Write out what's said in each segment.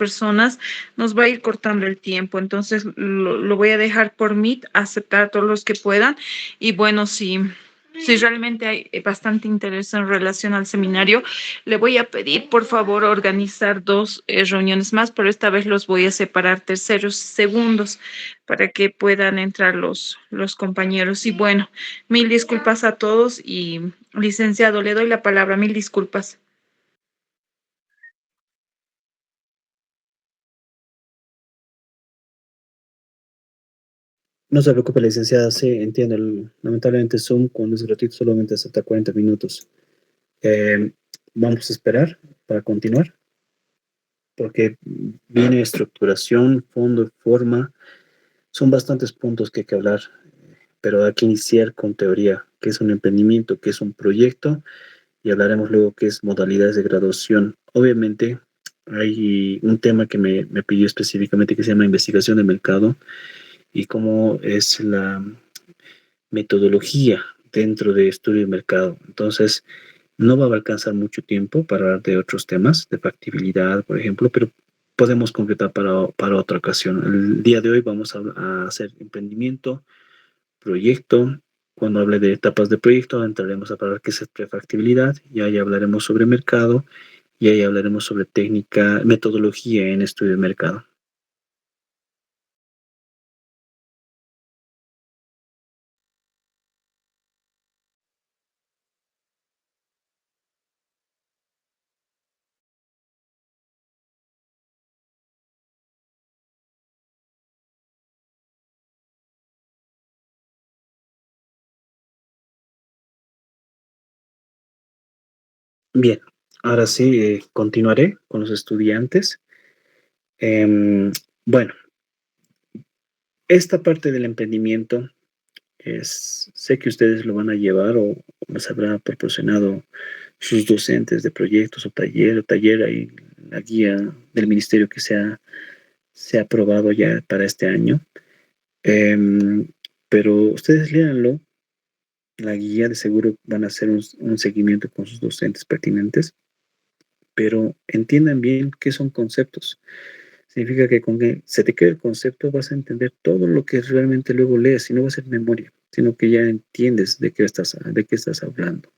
personas, nos va a ir cortando el tiempo. Entonces lo voy a dejar por Meet, aceptar a todos los que puedan. Y bueno, si realmente hay bastante interés en relación al seminario, le voy a pedir, por favor, organizar dos reuniones más, pero esta vez los voy a separar terceros y segundos para que puedan entrar los compañeros. Y bueno, mil disculpas a todos y licenciado, le doy la palabra. Mil disculpas. No se preocupe, licenciada, sí, entiendo. Lamentablemente Zoom, cuando es gratuito, solamente acepta 40 minutos. Eh, Vamos a esperar para continuar, porque viene estructuración, fondo, forma. Son bastantes puntos que hay que hablar, pero hay que iniciar con teoría, qué es un emprendimiento, qué es un proyecto, y hablaremos luego qué es modalidades de graduación. Obviamente, hay un tema que me pidió específicamente que se llama investigación de mercado y cómo es la metodología dentro de estudio de mercado. Entonces, no va a alcanzar mucho tiempo para hablar de otros temas, de factibilidad, por ejemplo, pero podemos concretar para otra ocasión. El día de hoy vamos a hacer emprendimiento, proyecto. Cuando hable de etapas de proyecto, entraremos a hablar qué es prefactibilidad y ahí hablaremos sobre mercado y ahí hablaremos sobre técnica, metodología en estudio de mercado. Bien, ahora sí, continuaré con los estudiantes. Em, bueno, esta parte del emprendimiento sé que ustedes lo van a llevar o les habrá proporcionado sus docentes de proyectos o taller ahí, la guía del ministerio que se ha aprobado ya para este año. Em, pero ustedes léanlo, la guía de seguro van a hacer un seguimiento con sus docentes pertinentes, pero entiendan bien qué son conceptos. Significa que con que se te quede el concepto vas a entender todo lo que realmente luego lees y no va a ser memoria, sino que ya entiendes de qué estás hablando.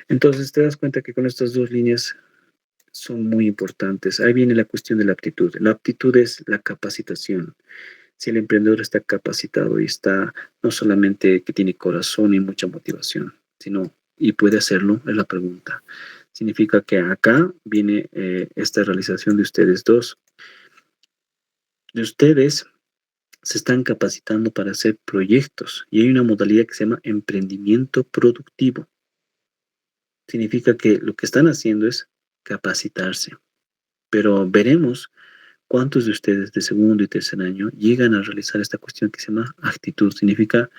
Entonces te das cuenta que con estas dos líneas son muy importantes. Ahí viene la cuestión de la aptitud. La aptitud es la capacitación. Si el emprendedor está capacitado y está no solamente que tiene corazón y mucha motivación, sino y puede hacerlo, es la pregunta. Significa que acá viene esta realización de ustedes dos. De ustedes se están capacitando para hacer proyectos y hay una modalidad que se llama emprendimiento productivo. Significa que lo que están haciendo es capacitarse, pero veremos cuántos de ustedes de segundo y tercer año llegan a realizar esta cuestión que se llama actitud. Significa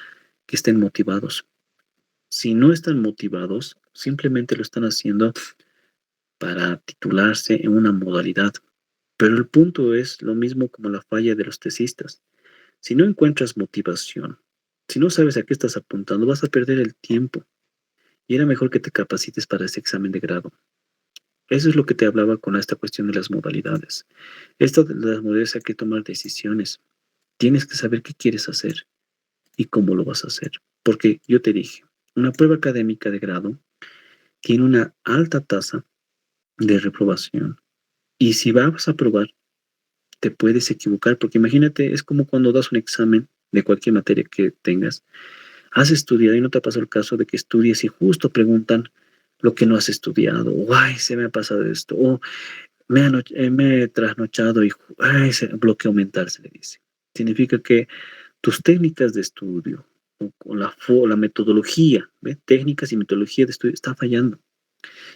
que estén motivados. Si no están motivados, simplemente lo están haciendo para titularse en una modalidad. Pero el punto es lo mismo como la falla de los tesistas. Si no encuentras motivación, si no sabes a qué estás apuntando, vas a perder el tiempo. Y era mejor que te capacites para ese examen de grado. Eso es lo que te hablaba con esta cuestión de las modalidades. Esto de las modalidades hay que tomar decisiones. Tienes que saber qué quieres hacer y cómo lo vas a hacer. Porque yo te dije, una prueba académica de grado tiene una alta tasa de reprobación. Y si vas a probar, te puedes equivocar. Porque imagínate, es como cuando das un examen de cualquier materia que tengas. Has estudiado y no te ha pasado el caso de que estudies y justo preguntan lo que no has estudiado. O, ay, se me ha pasado esto. O me he trasnochado y, ay, bloqueo mental se le dice. Significa que tus técnicas de estudio o la metodología, ¿ve? Técnicas y metodología de estudio está fallando.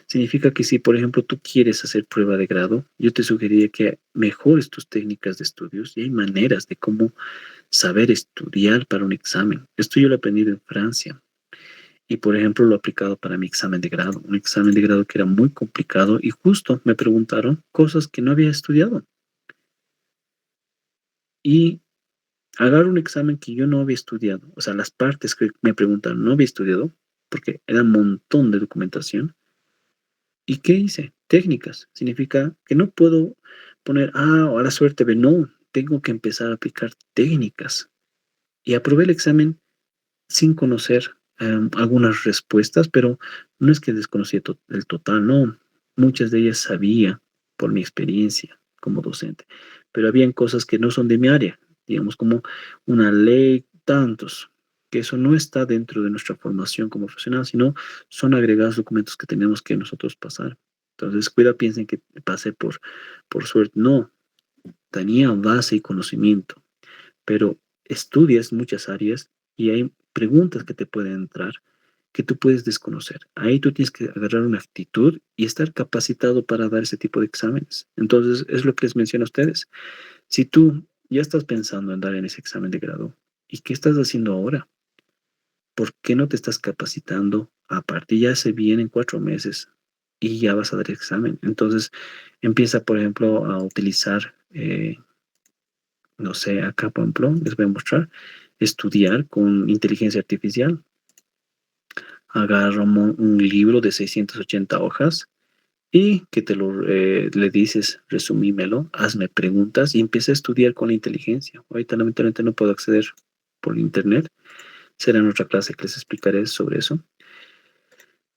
Significa que si, por ejemplo, tú quieres hacer prueba de grado, yo te sugeriría que mejores tus técnicas de estudios y hay maneras de cómo saber estudiar para un examen. Esto yo lo he aprendido en Francia y, por ejemplo, lo he aplicado para mi examen de grado, un examen de grado que era muy complicado y justo me preguntaron cosas que no había estudiado. Y agarro un examen que yo no había estudiado, o sea, las partes que me preguntaron no había estudiado, porque era un montón de documentación. ¿Y qué hice? Técnicas. Significa que no puedo poner, a la suerte, ve, no, tengo que empezar a aplicar técnicas. Y aprobé el examen sin conocer algunas respuestas, pero no es que desconocía el total, no. Muchas de ellas sabía por mi experiencia como docente, pero habían cosas que no son de mi área, digamos como una ley, tantos, que eso no está dentro de nuestra formación como profesional, sino son agregados documentos que tenemos que nosotros pasar. Entonces, cuida, piensen que pasé por suerte. No, tenía base y conocimiento, pero estudias muchas áreas y hay preguntas que te pueden entrar que tú puedes desconocer. Ahí tú tienes que agarrar una actitud y estar capacitado para dar ese tipo de exámenes. Entonces, es lo que les menciono a ustedes. Si tú ya estás pensando en dar en ese examen de grado, ¿y qué estás haciendo ahora? ¿Por qué no te estás capacitando? Aparte, ya se vienen 4 meses y ya vas a dar el examen. Entonces, empieza, por ejemplo, a utilizar no sé, acá, por ejemplo, les voy a mostrar, estudiar con inteligencia artificial. Agarra un libro de 680 hojas y que le dices, resumímelo, hazme preguntas y empieza a estudiar con la inteligencia. Ahorita lamentablemente no puedo acceder por internet. Será en otra clase que les explicaré sobre eso.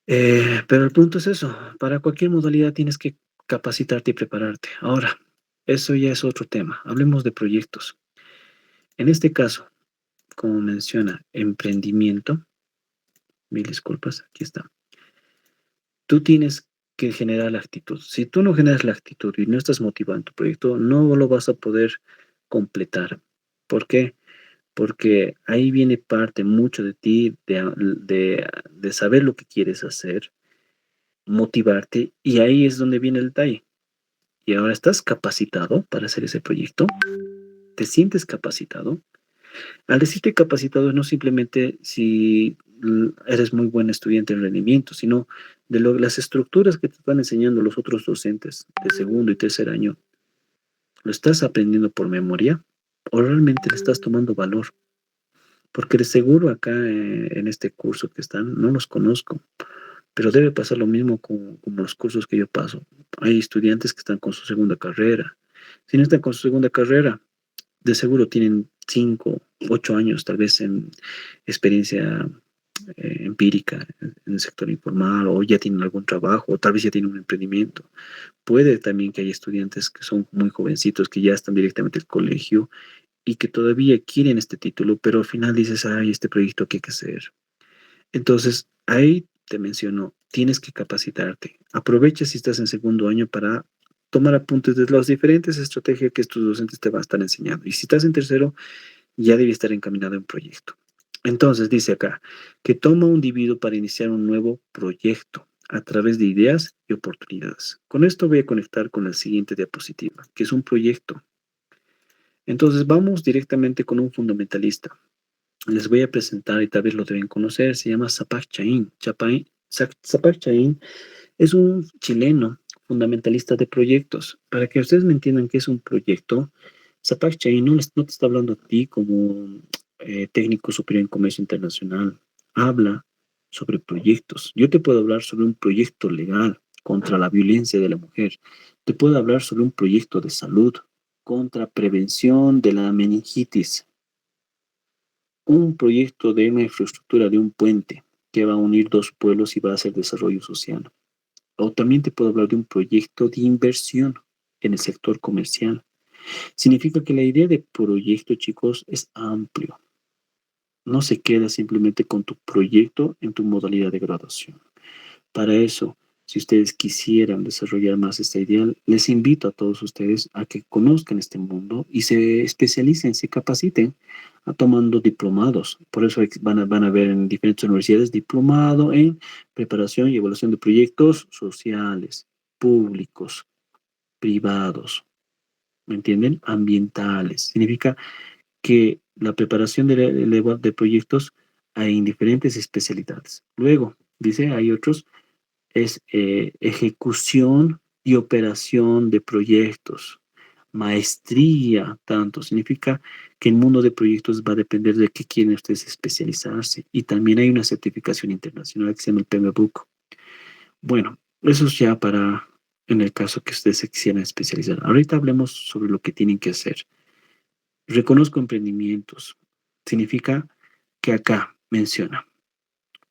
Pero el punto es eso, para cualquier modalidad tienes que capacitarte y prepararte. Ahora, eso ya es otro tema. Hablemos de proyectos. En este caso, como menciona, emprendimiento, mil disculpas, aquí está. Tú tienes que generar la actitud. Si tú no generas la actitud y no estás motivado en tu proyecto, no lo vas a poder completar. ¿Por qué? Porque ahí viene parte mucho de ti, de saber lo que quieres hacer, motivarte, y ahí es donde viene el detalle. Y ahora estás capacitado para hacer ese proyecto, te sientes capacitado. Al decirte capacitado no simplemente si eres muy buen estudiante en rendimiento, sino de las estructuras que te están enseñando los otros docentes de segundo y tercer año. ¿Lo estás aprendiendo por memoria o realmente le estás tomando valor? Porque de seguro acá en este curso que están, no los conozco, pero debe pasar lo mismo con los cursos que yo paso. Hay estudiantes que están con su segunda carrera. Si no están con su segunda carrera, de seguro tienen 5, 8 años tal vez en experiencia empírica en el sector informal, o ya tienen algún trabajo, o tal vez ya tienen un emprendimiento. Puede también que haya estudiantes que son muy jovencitos, que ya están directamente al colegio y que todavía quieren este título, pero al final dices, ay, este proyecto que hay que hacer. Entonces, ahí te menciono, tienes que capacitarte. Aprovecha si estás en segundo año para tomar apuntes de las diferentes estrategias que tus docentes te van a estar enseñando. Y si estás en tercero, ya debe estar encaminado en proyecto. Entonces, dice acá, que toma un individuo para iniciar un nuevo proyecto a través de ideas y oportunidades. Con esto voy a conectar con la siguiente diapositiva, que es un proyecto. Entonces, vamos directamente con un fundamentalista. Les voy a presentar y tal vez lo deben conocer, se llama Sapak Chain. Sapak Chain es un chileno fundamentalista de proyectos. Para que ustedes me entiendan qué es un proyecto, Sapak Chain no te está hablando a ti como técnico superior en comercio internacional. Habla sobre proyectos. Yo te puedo hablar sobre un proyecto legal contra la violencia de la mujer. Te puedo hablar sobre un proyecto de salud contra prevención de la meningitis, un proyecto de una infraestructura de un puente que va a unir dos pueblos y va a hacer desarrollo social. O también te puedo hablar de un proyecto de inversión en el sector comercial. Significa que la idea de proyecto, chicos, es amplio. No se queda simplemente con tu proyecto en tu modalidad de graduación. Para eso, si ustedes quisieran desarrollar más esta idea, les invito a todos ustedes a que conozcan este mundo y se especialicen, se capaciten tomando diplomados. Por eso van a ver en diferentes universidades diplomado en preparación y evaluación de proyectos sociales, públicos, privados, ¿me entienden? Ambientales. Significa que la preparación de proyectos hay en diferentes especialidades. Luego, dice, hay otros es ejecución y operación de proyectos. Maestría, tanto, significa que el mundo de proyectos va a depender de qué quieren ustedes especializarse. Y también hay una certificación internacional que se llama el PMBOK. Bueno, eso es ya para en el caso que ustedes se quisieran especializar. Ahorita hablemos sobre lo que tienen que hacer. Reconozco emprendimientos. Significa que acá menciona,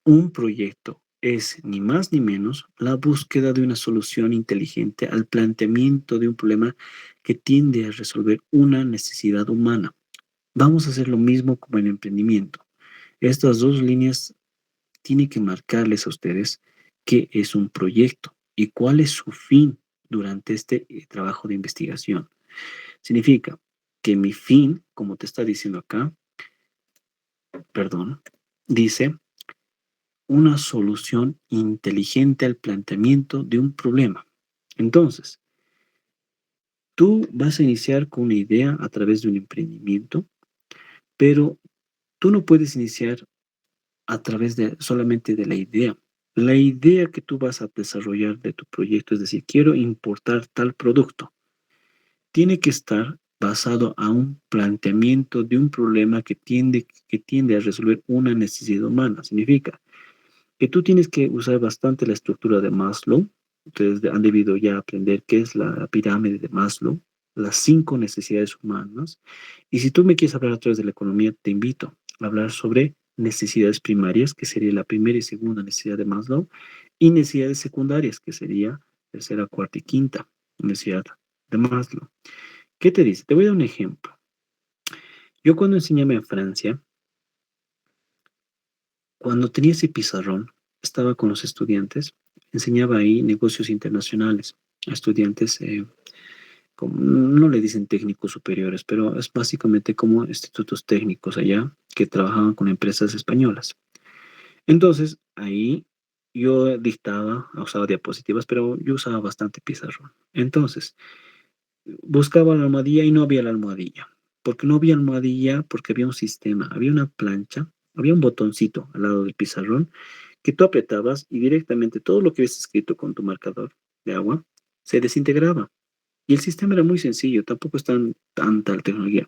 un proyecto es ni más ni menos la búsqueda de una solución inteligente al planteamiento de un problema que tiende a resolver una necesidad humana. Vamos a hacer lo mismo como en emprendimiento. Estas dos líneas tienen que marcarles a ustedes qué es un proyecto y cuál es su fin durante este trabajo de investigación. Significa que mi fin, como te está diciendo acá, perdón, dice una solución inteligente al planteamiento de un problema. Entonces, tú vas a iniciar con una idea a través de un emprendimiento, pero tú no puedes iniciar a través de solamente de la idea. La idea que tú vas a desarrollar de tu proyecto, es decir, quiero importar tal producto, tiene que estar basado a un planteamiento de un problema que tiende a resolver una necesidad humana. Significa que tú tienes que usar bastante la estructura de Maslow. Ustedes han debido ya aprender qué es la pirámide de Maslow, las 5 necesidades humanas. Y si tú me quieres hablar a través de la economía, te invito a hablar sobre necesidades primarias, que sería la primera y segunda necesidad de Maslow, y necesidades secundarias, que sería tercera, cuarta y quinta necesidad de Maslow. ¿Qué te dice? Te voy a dar un ejemplo. Yo cuando enseñaba en Francia, cuando tenía ese pizarrón, estaba con los estudiantes, enseñaba ahí negocios internacionales a estudiantes, no le dicen técnicos superiores, pero es básicamente como institutos técnicos allá que trabajaban con empresas españolas. Entonces, ahí yo dictaba, usaba diapositivas, pero yo usaba bastante pizarrón. Entonces, buscaba la almohadilla y no había la almohadilla. Porque no había almohadilla, porque había un sistema, había una plancha, había un botoncito al lado del pizarrón que tú apretabas y directamente todo lo que habías escrito con tu marcador de agua se desintegraba. Y el sistema era muy sencillo, tampoco es tanta la tecnología.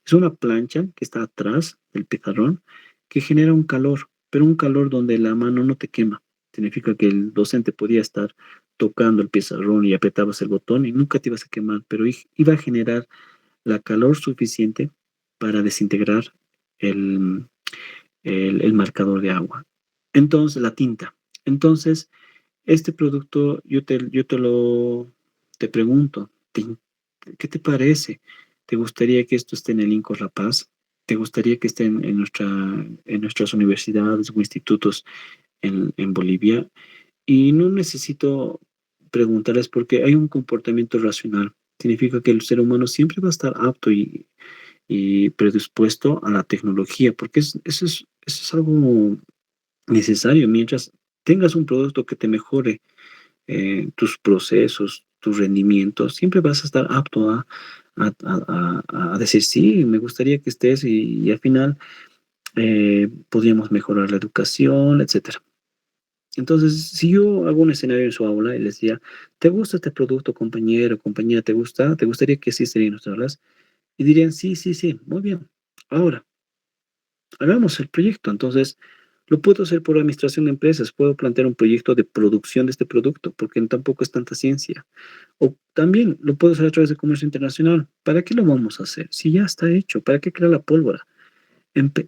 Es una plancha que está atrás del pizarrón que genera un calor, pero un calor donde la mano no te quema. Significa que el docente podía estar tocando el pizarrón y apretabas el botón y nunca te ibas a quemar, pero iba a generar la calor suficiente para desintegrar el, el marcador de agua. Entonces, la tinta. Entonces, este producto, te pregunto, ¿qué te parece? ¿Te gustaría que esto esté en el INCO La Paz? ¿Te gustaría que esté en nuestras universidades o institutos en Bolivia? Y no necesito preguntarles porque hay un comportamiento racional. Significa que el ser humano siempre va a estar apto y predispuesto a la tecnología, porque eso es algo necesario. Mientras tengas un producto que te mejore tus procesos, tus rendimientos, siempre vas a estar apto a decir, sí, me gustaría que estés y al final podríamos mejorar la educación, etcétera. Entonces, si yo hago un escenario en su aula y les decía, ¿te gusta este producto, compañero, compañera? ¿Te gusta? ¿Te gustaría que existiera en nuestras aulas? Y dirían, sí, sí, sí, muy bien. Ahora, hagamos el proyecto. Entonces, lo puedo hacer por administración de empresas, puedo plantear un proyecto de producción de este producto, porque tampoco es tanta ciencia. O también lo puedo hacer a través de comercio internacional. ¿Para qué lo vamos a hacer? Si ya está hecho, ¿para qué crear la pólvora?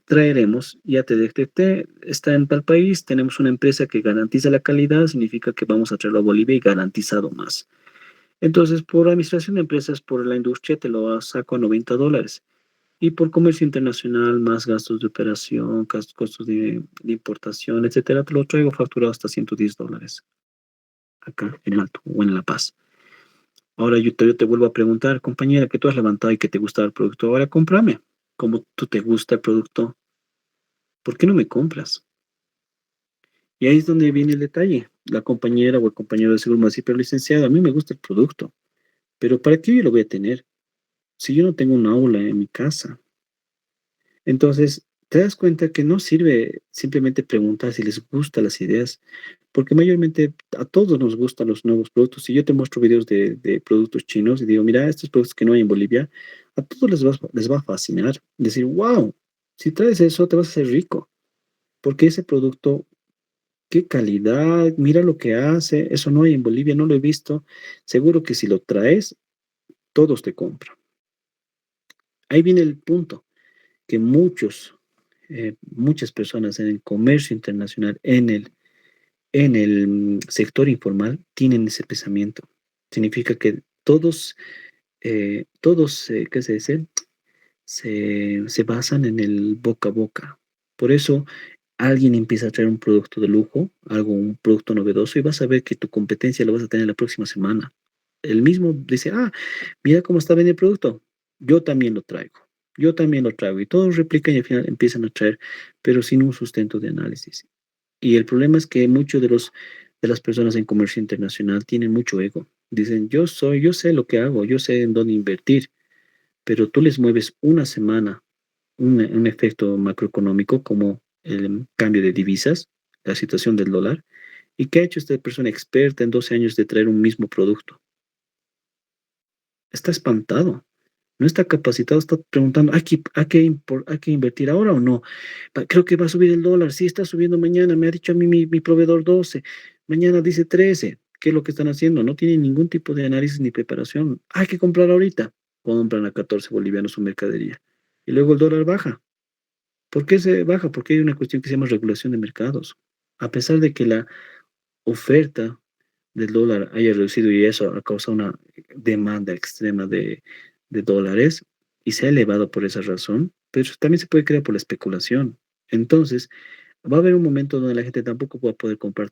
Traeremos, ya te detecté, está en tal país, tenemos una empresa que garantiza la calidad, significa que vamos a traerlo a Bolivia y garantizado más. Entonces, por administración de empresas, por la industria, te lo saco a $90. Y por comercio internacional, más gastos de operación, costos de importación, etcétera, te lo traigo facturado hasta $110 acá en el Alto o en La Paz. Ahora yo te vuelvo a preguntar, compañera, que tú has levantado y que te gusta el producto, ahora cómprame. Como tú te gusta el producto, ¿por qué no me compras? Y ahí es donde viene el detalle. La compañera o el compañero de seguro me va a decir, pero licenciado, a mí me gusta el producto, pero ¿para qué yo lo voy a tener si yo no tengo un aula en mi casa? Entonces, te das cuenta que no sirve simplemente preguntar si les gustan las ideas, porque mayormente a todos nos gustan los nuevos productos. Si yo te muestro videos de productos chinos y digo, mira, estos productos que no hay en Bolivia, a todos les va a fascinar. Decir, wow, si traes eso te vas a hacer rico, porque ese producto qué calidad, mira lo que hace, eso no hay en Bolivia, no lo he visto. Seguro que si lo traes, todos te compran. Ahí viene el punto, que muchas personas en el comercio internacional, en el sector informal, tienen ese pensamiento. Significa que todos, ¿qué se dice? Se basan en el boca a boca. Por eso alguien empieza a traer un producto de lujo, un producto novedoso, y vas a ver que tu competencia lo vas a tener la próxima semana. El mismo dice, mira cómo está vendiendo el producto, yo también lo traigo, yo también lo traigo, y todos replican y al final empiezan a traer, pero sin un sustento de análisis. Y el problema es que muchos de las personas en comercio internacional tienen mucho ego. Dicen, yo sé lo que hago, yo sé en dónde invertir, pero tú les mueves una semana un efecto macroeconómico como el cambio de divisas, la situación del dólar. ¿Y qué ha hecho esta persona experta en 12 años de traer un mismo producto? Está espantado, no está capacitado, está preguntando, ¿hay que invertir ahora o no? Creo que va a subir el dólar, sí está subiendo mañana, me ha dicho a mí mi proveedor 12, mañana dice 13. ¿Qué es lo que están haciendo? No tienen ningún tipo de análisis ni preparación. Hay que comprar ahorita. Compran a 14 bolivianos su mercadería. Y luego el dólar baja. ¿Por qué se baja? Porque hay una cuestión que se llama regulación de mercados. A pesar de que la oferta del dólar haya reducido y eso ha causado una demanda extrema de dólares y se ha elevado por esa razón, pero también se puede crear por la especulación. Entonces, va a haber un momento donde la gente tampoco va a poder comprar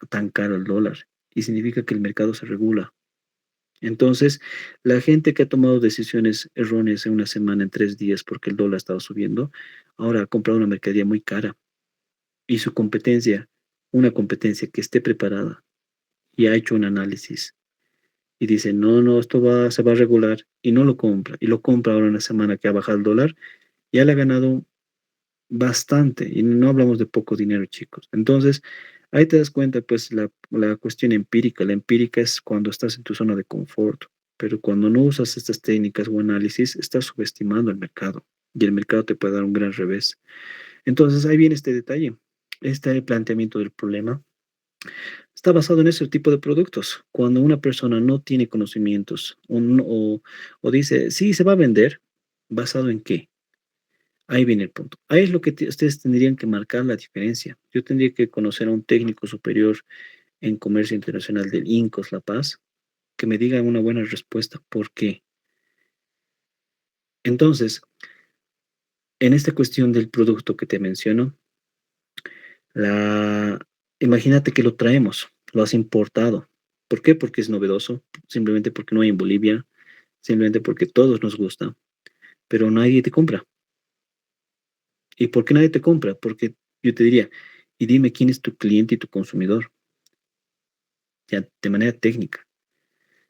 tan caro el dólar y significa que el mercado se regula. Entonces, la gente que ha tomado decisiones erróneas en una semana, en 3 días, porque el dólar estaba subiendo, ahora ha comprado una mercadería muy cara y su competencia, una competencia que esté preparada y ha hecho un análisis y dice, no, no, se va a regular y no lo compra y lo compra ahora en una semana que ha bajado el dólar, ya le ha ganado bastante y no hablamos de poco dinero, chicos. Entonces, ahí te das cuenta, pues, la cuestión empírica. La empírica es cuando estás en tu zona de confort, pero cuando no usas estas técnicas o análisis, estás subestimando el mercado y el mercado te puede dar un gran revés. Entonces, ahí viene este detalle. Este planteamiento del problema está basado en ese tipo de productos. Cuando una persona no tiene conocimientos o dice, sí, se va a vender, ¿basado en qué? Ahí viene el punto. Ahí es lo que ustedes tendrían que marcar la diferencia. Yo tendría que conocer a un técnico superior en comercio internacional del INCOS La Paz que me diga una buena respuesta. ¿Por qué? Entonces, en esta cuestión del producto que te menciono, la, imagínate que lo traemos, lo has importado. ¿Por qué? Porque es novedoso, simplemente porque no hay en Bolivia, simplemente porque todos nos gusta, pero nadie te compra. ¿Y por qué nadie te compra? Porque yo te diría, y dime quién es tu cliente y tu consumidor, ya de manera técnica.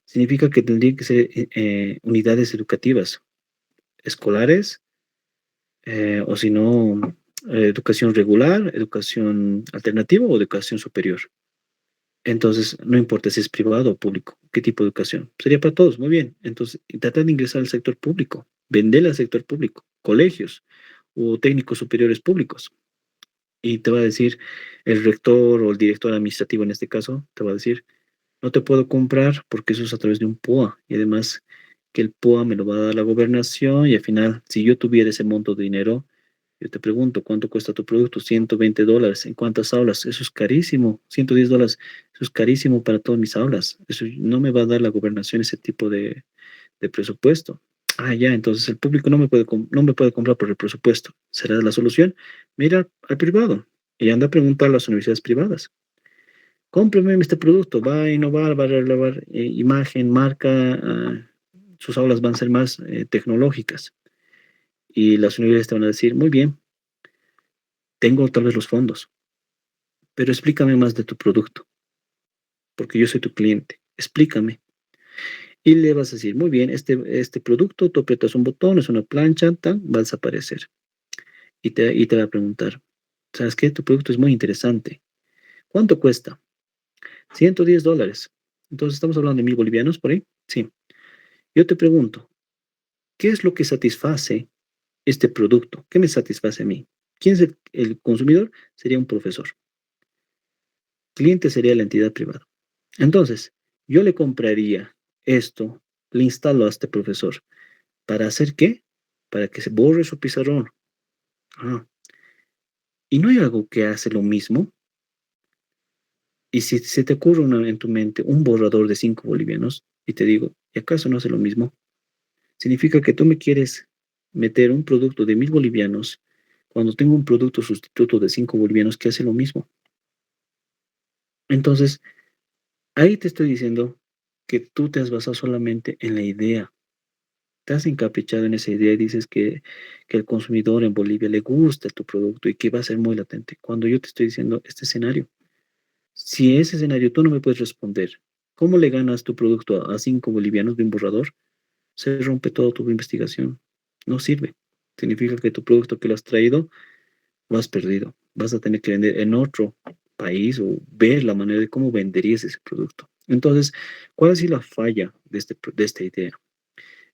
Significa que tendrían que ser unidades educativas, escolares, o si no, educación regular, educación alternativa o educación superior. Entonces, no importa si es privado o público, qué tipo de educación. Sería para todos, muy bien. Entonces, trata de ingresar al sector público, venderle al sector público, colegios o técnicos superiores públicos. Y te va a decir el rector o el director administrativo en este caso, te va a decir, no te puedo comprar porque eso es a través de un POA. Y además que el POA me lo va a dar la gobernación y al final, si yo tuviera ese monto de dinero, yo te pregunto, ¿cuánto cuesta tu producto? $120. ¿En cuántas aulas? Eso es carísimo. $110. Eso es carísimo para todas mis aulas. Eso no me va a dar la gobernación ese tipo de presupuesto. Ya, entonces el público no me puede comprar por el presupuesto. ¿Será la solución? Mira al privado y anda a preguntar a las universidades privadas. Cómpreme este producto, va a innovar, va a relevar imagen, marca, sus aulas van a ser más tecnológicas. Y las universidades te van a decir, muy bien, tengo tal vez los fondos, pero explícame más de tu producto, porque yo soy tu cliente. Explícame. Y le vas a decir, muy bien, este producto, tú aprietas un botón, es una plancha, tan, va a desaparecer. Y te va a preguntar, ¿sabes qué? Tu producto es muy interesante. ¿Cuánto cuesta? $110. Entonces, ¿estamos hablando de 1.000 bolivianos por ahí? Sí. Yo te pregunto, ¿qué es lo que satisface este producto? ¿Qué me satisface a mí? ¿Quién es el consumidor? Sería un profesor. Cliente sería la entidad privada. Entonces, yo le compraría esto, le instalo a este profesor. ¿Para hacer qué? Para que se borre su pizarrón. Ah, y no hay algo que hace lo mismo. Y si se te ocurre en tu mente un borrador de 5 bolivianos y te digo, ¿y acaso no hace lo mismo? Significa que tú me quieres meter un producto de 1.000 bolivianos cuando tengo un producto sustituto de 5 bolivianos que hace lo mismo. Entonces, ahí te estoy diciendo que tú te has basado solamente en la idea. Te has encaprichado en esa idea y dices que el consumidor en Bolivia le gusta tu producto y que va a ser muy latente. Cuando yo te estoy diciendo este escenario, si ese escenario tú no me puedes responder, ¿cómo le ganas tu producto a 5 bolivianos de un borrador? Se rompe toda tu investigación. No sirve. Significa que tu producto que lo has traído lo has perdido. Vas a tener que vender en otro país o ver la manera de cómo venderías ese producto. Entonces, ¿cuál ha sido la falla de esta idea?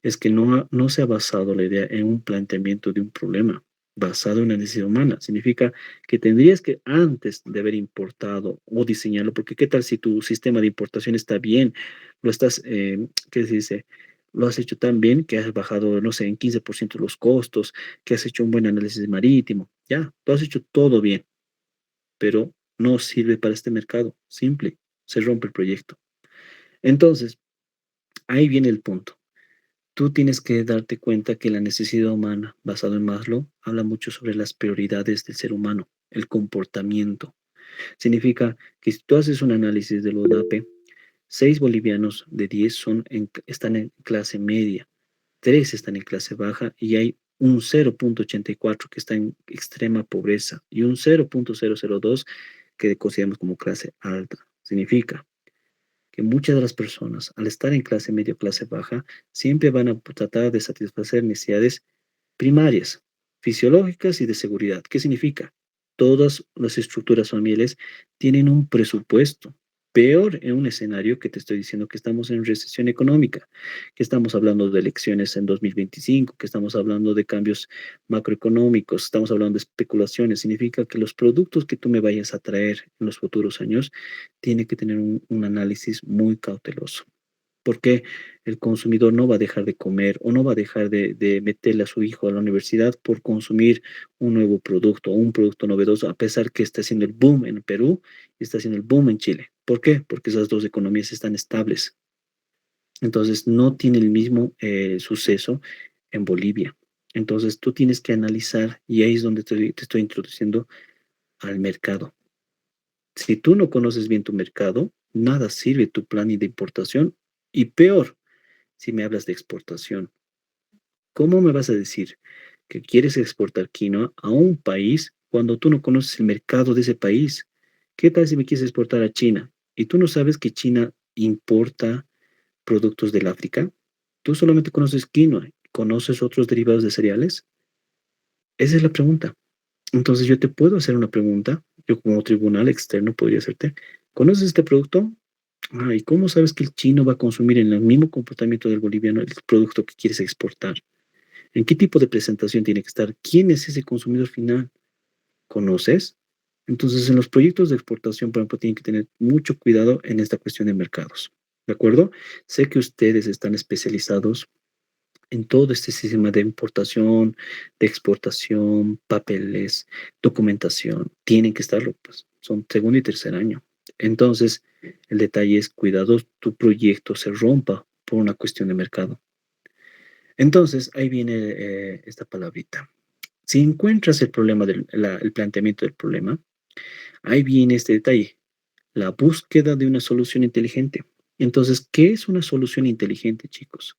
Es que no se ha basado la idea en un planteamiento de un problema basado en la necesidad humana. Significa que tendrías que antes de haber importado o diseñarlo, porque qué tal si tu sistema de importación está bien, lo estás, ¿qué se dice? Lo has hecho tan bien que has bajado, no sé, en 15% los costos, que has hecho un buen análisis marítimo. Ya, tú has hecho todo bien, pero no sirve para este mercado. Simple, se rompe el proyecto. Entonces, ahí viene el punto. Tú tienes que darte cuenta que la necesidad humana, basado en Maslow, habla mucho sobre las prioridades del ser humano, el comportamiento. Significa que si tú haces un análisis de los DAPE, 6 bolivianos de 10 están en clase media, 3 están en clase baja y hay un 0,84 que está en extrema pobreza y un 0,002 que consideramos como clase alta. Significa que muchas de las personas, al estar en clase media o clase baja, siempre van a tratar de satisfacer necesidades primarias, fisiológicas y de seguridad. ¿Qué significa? Todas las estructuras familiares tienen un presupuesto. Peor en un escenario que te estoy diciendo que estamos en recesión económica, que estamos hablando de elecciones en 2025, que estamos hablando de cambios macroeconómicos, estamos hablando de especulaciones. Significa que los productos que tú me vayas a traer en los futuros años tienen que tener un análisis muy cauteloso porque el consumidor no va a dejar de comer o no va a dejar de meterle a su hijo a la universidad por consumir un nuevo producto o un producto novedoso, a pesar que está haciendo el boom en Perú y está haciendo el boom en Chile. ¿Por qué? Porque esas dos economías están estables. Entonces, no tiene el mismo suceso en Bolivia. Entonces, tú tienes que analizar, y ahí es donde te estoy introduciendo al mercado. Si tú no conoces bien tu mercado, nada sirve tu plan de importación y peor, si me hablas de exportación. ¿Cómo me vas a decir que quieres exportar quinoa a un país cuando tú no conoces el mercado de ese país? ¿Qué tal si me quieres exportar a China y tú no sabes que China importa productos del África? Tú solamente conoces quinoa, ¿conoces otros derivados de cereales? Esa es la pregunta. Entonces yo te puedo hacer una pregunta, yo como tribunal externo podría hacerte, ¿conoces este producto? Ah, ¿y cómo sabes que el chino va a consumir en el mismo comportamiento del boliviano el producto que quieres exportar? ¿En qué tipo de presentación tiene que estar? ¿Quién es ese consumidor final? ¿Conoces? Entonces, en los proyectos de exportación, por ejemplo, tienen que tener mucho cuidado en esta cuestión de mercados. ¿De acuerdo? Sé que ustedes están especializados en todo este sistema de importación, de exportación, papeles, documentación. Tienen que estarlo, pues son segundo y tercer año. Entonces, el detalle es cuidado, tu proyecto se rompa por una cuestión de mercado. Entonces, ahí viene esta palabrita. Si encuentras el problema el planteamiento del problema, ahí viene este detalle, la búsqueda de una solución inteligente. Entonces, ¿qué es una solución inteligente, chicos?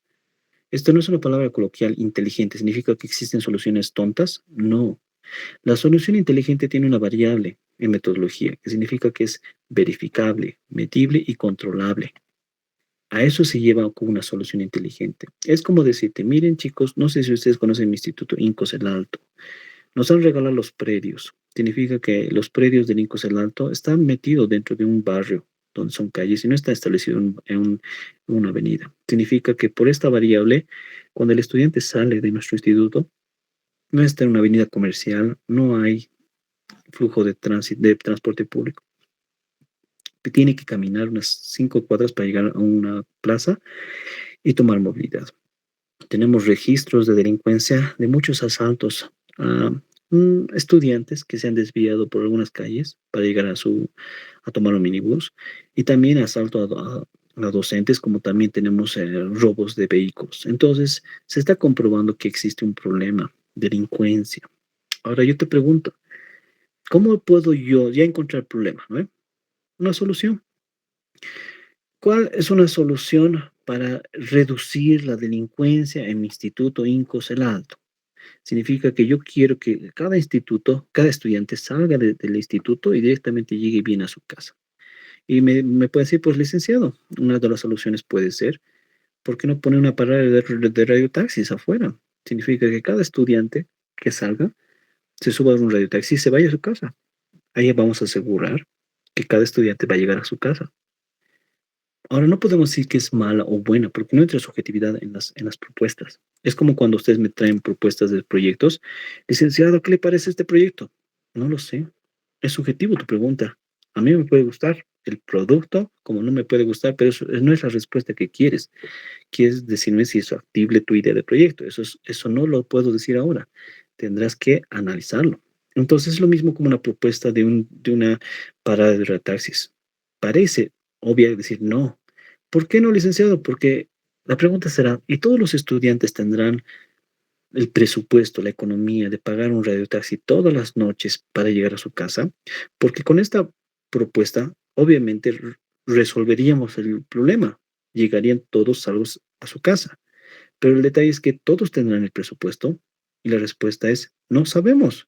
Esto no es una palabra coloquial, inteligente. ¿Significa que existen soluciones tontas? No. La solución inteligente tiene una variable en metodología, que significa que es verificable, medible y controlable. A eso se lleva con una solución inteligente. Es como decirte, miren chicos, no sé si ustedes conocen mi instituto Incos el Alto. Nos han regalado los predios. Significa que los predios del Incos el Alto están metidos dentro de un barrio donde son calles y no está establecido en una avenida. Significa que por esta variable, cuando el estudiante sale de nuestro instituto, no está en una avenida comercial, no hay flujo de tránsito, de transporte público. tiene que caminar unas 5 cuadras para llegar a una plaza y tomar movilidad. Tenemos registros de delincuencia de muchos asaltos a estudiantes que se han desviado por algunas calles para llegar a tomar un minibús y también asalto a docentes, como también tenemos robos de vehículos. Entonces, se está comprobando que existe un problema de delincuencia. Ahora yo te pregunto, ¿cómo puedo yo ya encontrar el problema, ¿no? Una solución. ¿Cuál es una solución para reducir la delincuencia en mi instituto INCOS El Alto? Significa que yo quiero que cada instituto, cada estudiante salga del instituto y directamente llegue bien a su casa. Y me puede decir, pues licenciado, una de las soluciones puede ser, ¿por qué no poner una parada de radiotaxis afuera? Significa que cada estudiante que salga, se suba a un radiotaxi y se vaya a su casa. Ahí vamos a asegurar que cada estudiante va a llegar a su casa. Ahora, no podemos decir que es mala o buena, porque no entra subjetividad en las propuestas. Es como cuando ustedes me traen propuestas de proyectos. Licenciado, ¿qué le parece este proyecto? No lo sé. Es subjetivo tu pregunta. A mí me puede gustar el producto, como no me puede gustar, pero eso no es la respuesta que quieres. Quieres decirme si es factible tu idea de proyecto. Eso no lo puedo decir ahora. Tendrás que analizarlo. Entonces, es lo mismo como una propuesta de una parada de taxis. Parece obvio decir no. ¿Por qué no, licenciado? Porque la pregunta será, ¿y todos los estudiantes tendrán el presupuesto, la economía de pagar un radiotaxi todas las noches para llegar a su casa? Porque con esta propuesta, obviamente, resolveríamos el problema. Llegarían todos salvos a su casa. Pero el detalle es que todos tendrán el presupuesto y la respuesta es, no sabemos.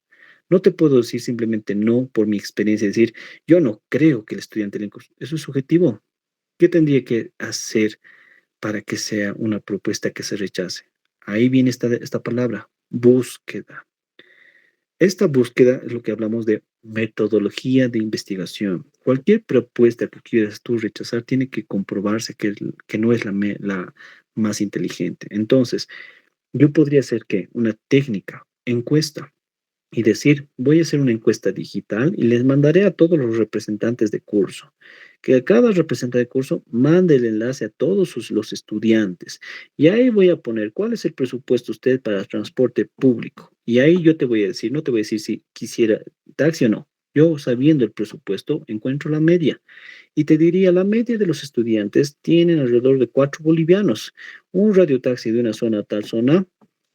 No te puedo decir simplemente no por mi experiencia, decir, yo no creo que el estudiante eso es subjetivo. ¿Qué tendría que hacer para que sea una propuesta que se rechace? Ahí viene esta palabra, búsqueda. Esta búsqueda es lo que hablamos de metodología de investigación. Cualquier propuesta que quieras tú rechazar tiene que comprobarse que no es la más inteligente. Entonces, yo podría hacer que una técnica, encuesta, y decir, voy a hacer una encuesta digital y les mandaré a todos los representantes de curso. Que a cada representante de curso mande el enlace a todos los estudiantes. Y ahí voy a poner cuál es el presupuesto usted para transporte público. Y ahí yo te voy a decir, no te voy a decir si quisiera taxi o no. Yo, sabiendo el presupuesto, encuentro la media. Y te diría, la media de los estudiantes tienen alrededor de 4 bolivianos. Un radiotaxi de una zona a tal zona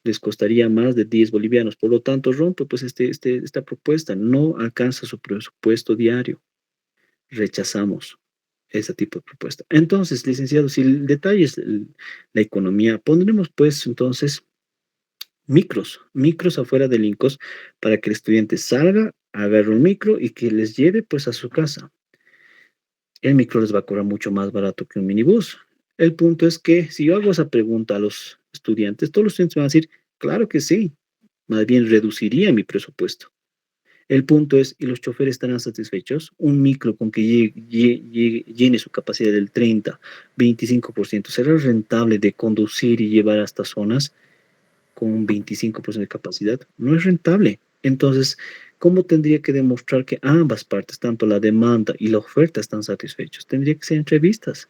les costaría más de 10 bolivianos. Por lo tanto, rompe pues esta propuesta. No alcanza su presupuesto diario. Rechazamos ese tipo de propuesta. Entonces, licenciado, si el detalle es la economía, pondremos pues entonces micros afuera del INCOS para que el estudiante salga, agarre un micro y que les lleve pues a su casa. El micro les va a cobrar mucho más barato que un minibús. El punto es que si yo hago esa pregunta a los estudiantes, todos los estudiantes van a decir, claro que sí, más bien reduciría mi presupuesto. El punto es, ¿y los choferes estarán satisfechos? Un micro con que llene su capacidad del 30, 25%, ¿será rentable de conducir y llevar a estas zonas con un 25% de capacidad? No es rentable. Entonces, ¿cómo tendría que demostrar que ambas partes, tanto la demanda y la oferta, están satisfechos? Tendría que ser entrevistas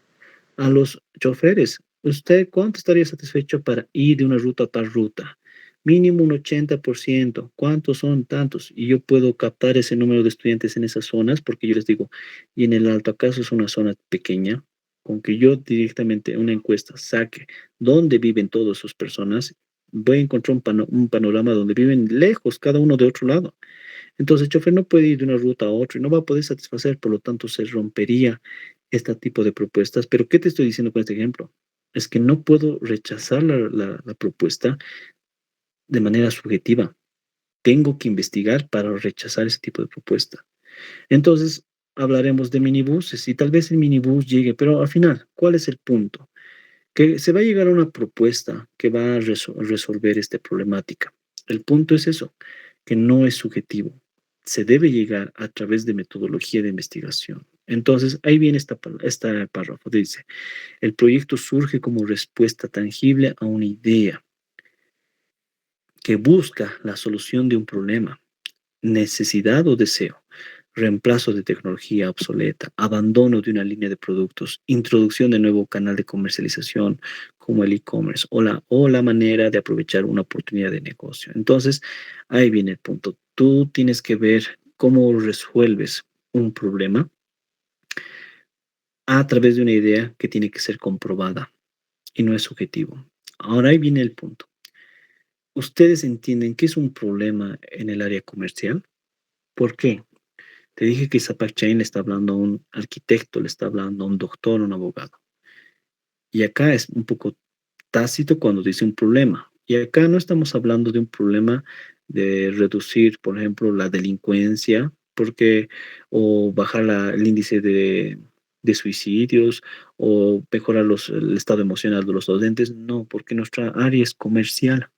a los choferes. ¿Usted cuánto estaría satisfecho para ir de una ruta a tal ruta? Mínimo un 80%. ¿Cuántos son tantos? Y yo puedo captar ese número de estudiantes en esas zonas porque yo les digo, y en el Alto, ¿acaso es una zona pequeña? Con que yo directamente una encuesta saque dónde viven todas sus personas, voy a encontrar un panorama donde viven lejos, cada uno de otro lado. Entonces el chofer no puede ir de una ruta a otra y no va a poder satisfacer, por lo tanto se rompería este tipo de propuestas. Pero ¿qué te estoy diciendo con este ejemplo? Es que no puedo rechazar la propuesta de manera subjetiva. Tengo que investigar para rechazar ese tipo de propuesta. Entonces, hablaremos de minibuses y tal vez el minibús llegue, pero al final, ¿cuál es el punto? Que se va a llegar a una propuesta que va a resolver esta problemática. El punto es eso, que no es subjetivo. Se debe llegar a través de metodología de investigación. Entonces, ahí viene esta párrafo. Dice, el proyecto surge como respuesta tangible a una idea que busca la solución de un problema, necesidad o deseo. reemplazo de tecnología obsoleta, abandono de una línea de productos, introducción de nuevo canal de comercialización como el e-commerce o la manera de aprovechar una oportunidad de negocio. Entonces, ahí viene el punto. Tú tienes que ver cómo resuelves un problema a través de una idea que tiene que ser comprobada y no es subjetivo. Ahora ahí viene el punto. ¿Ustedes entienden qué es un problema en el área comercial? ¿Por qué? Te dije que Zapak Chain le está hablando a un arquitecto, le está hablando a un doctor, a un abogado. Y acá es un poco tácito cuando dice un problema. Y acá no estamos hablando de un problema de reducir, por ejemplo, la delincuencia, porque, o bajar el índice de suicidios, o mejorar el estado emocional de los docentes. No, porque nuestra área es comercial.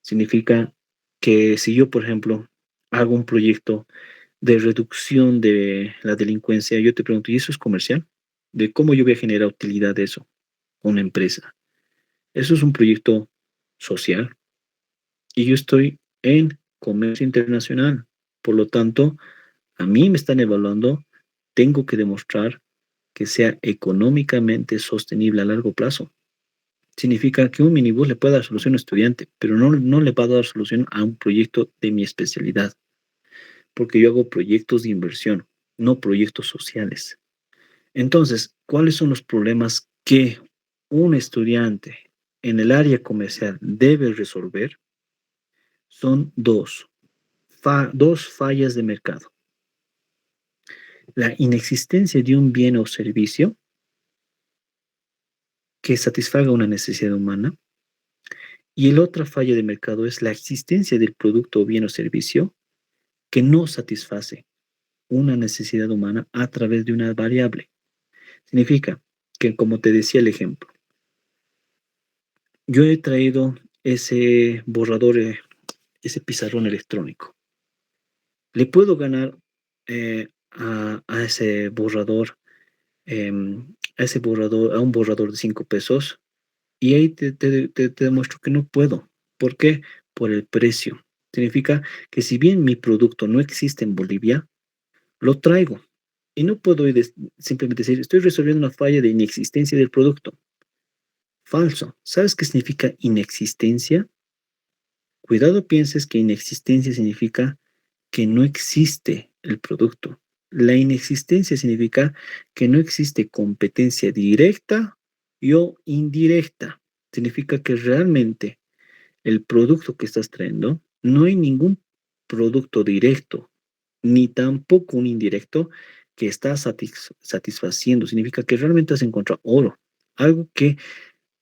Significa que si yo, por ejemplo, hago un proyecto de reducción de la delincuencia, yo te pregunto, ¿y eso es comercial? ¿De cómo yo voy a generar utilidad de eso a una empresa? Eso es un proyecto social y yo estoy en comercio internacional. Por lo tanto, a mí me están evaluando, tengo que demostrar que sea económicamente sostenible a largo plazo. Significa que un minibús le puede dar solución a un estudiante, pero no le va a dar solución a un proyecto de mi especialidad, porque yo hago proyectos de inversión, no proyectos sociales. Entonces, ¿cuáles son los problemas que un estudiante en el área comercial debe resolver? Son dos fallas de mercado. La inexistencia de un bien o servicio que satisfaga una necesidad humana y el otra falla de mercado es la existencia del producto o bien o servicio que no satisface una necesidad humana a través de una variable. Significa que, como te decía el ejemplo, yo he traído ese borrador, ese pizarrón electrónico. Le puedo ganar a ese borrador, a un borrador de 5 pesos, y ahí te demuestro que no puedo. ¿Por qué? Por el precio. Significa que si bien mi producto no existe en Bolivia, lo traigo. Y no puedo simplemente decir, estoy resolviendo una falla de inexistencia del producto. Falso. ¿Sabes qué significa inexistencia? Cuidado pienses que inexistencia significa que no existe el producto. La inexistencia significa que no existe competencia directa o indirecta. Significa que realmente el producto que estás trayendo, no hay ningún producto directo, ni tampoco un indirecto que está satisfaciendo. Significa que realmente has encontrado oro, algo que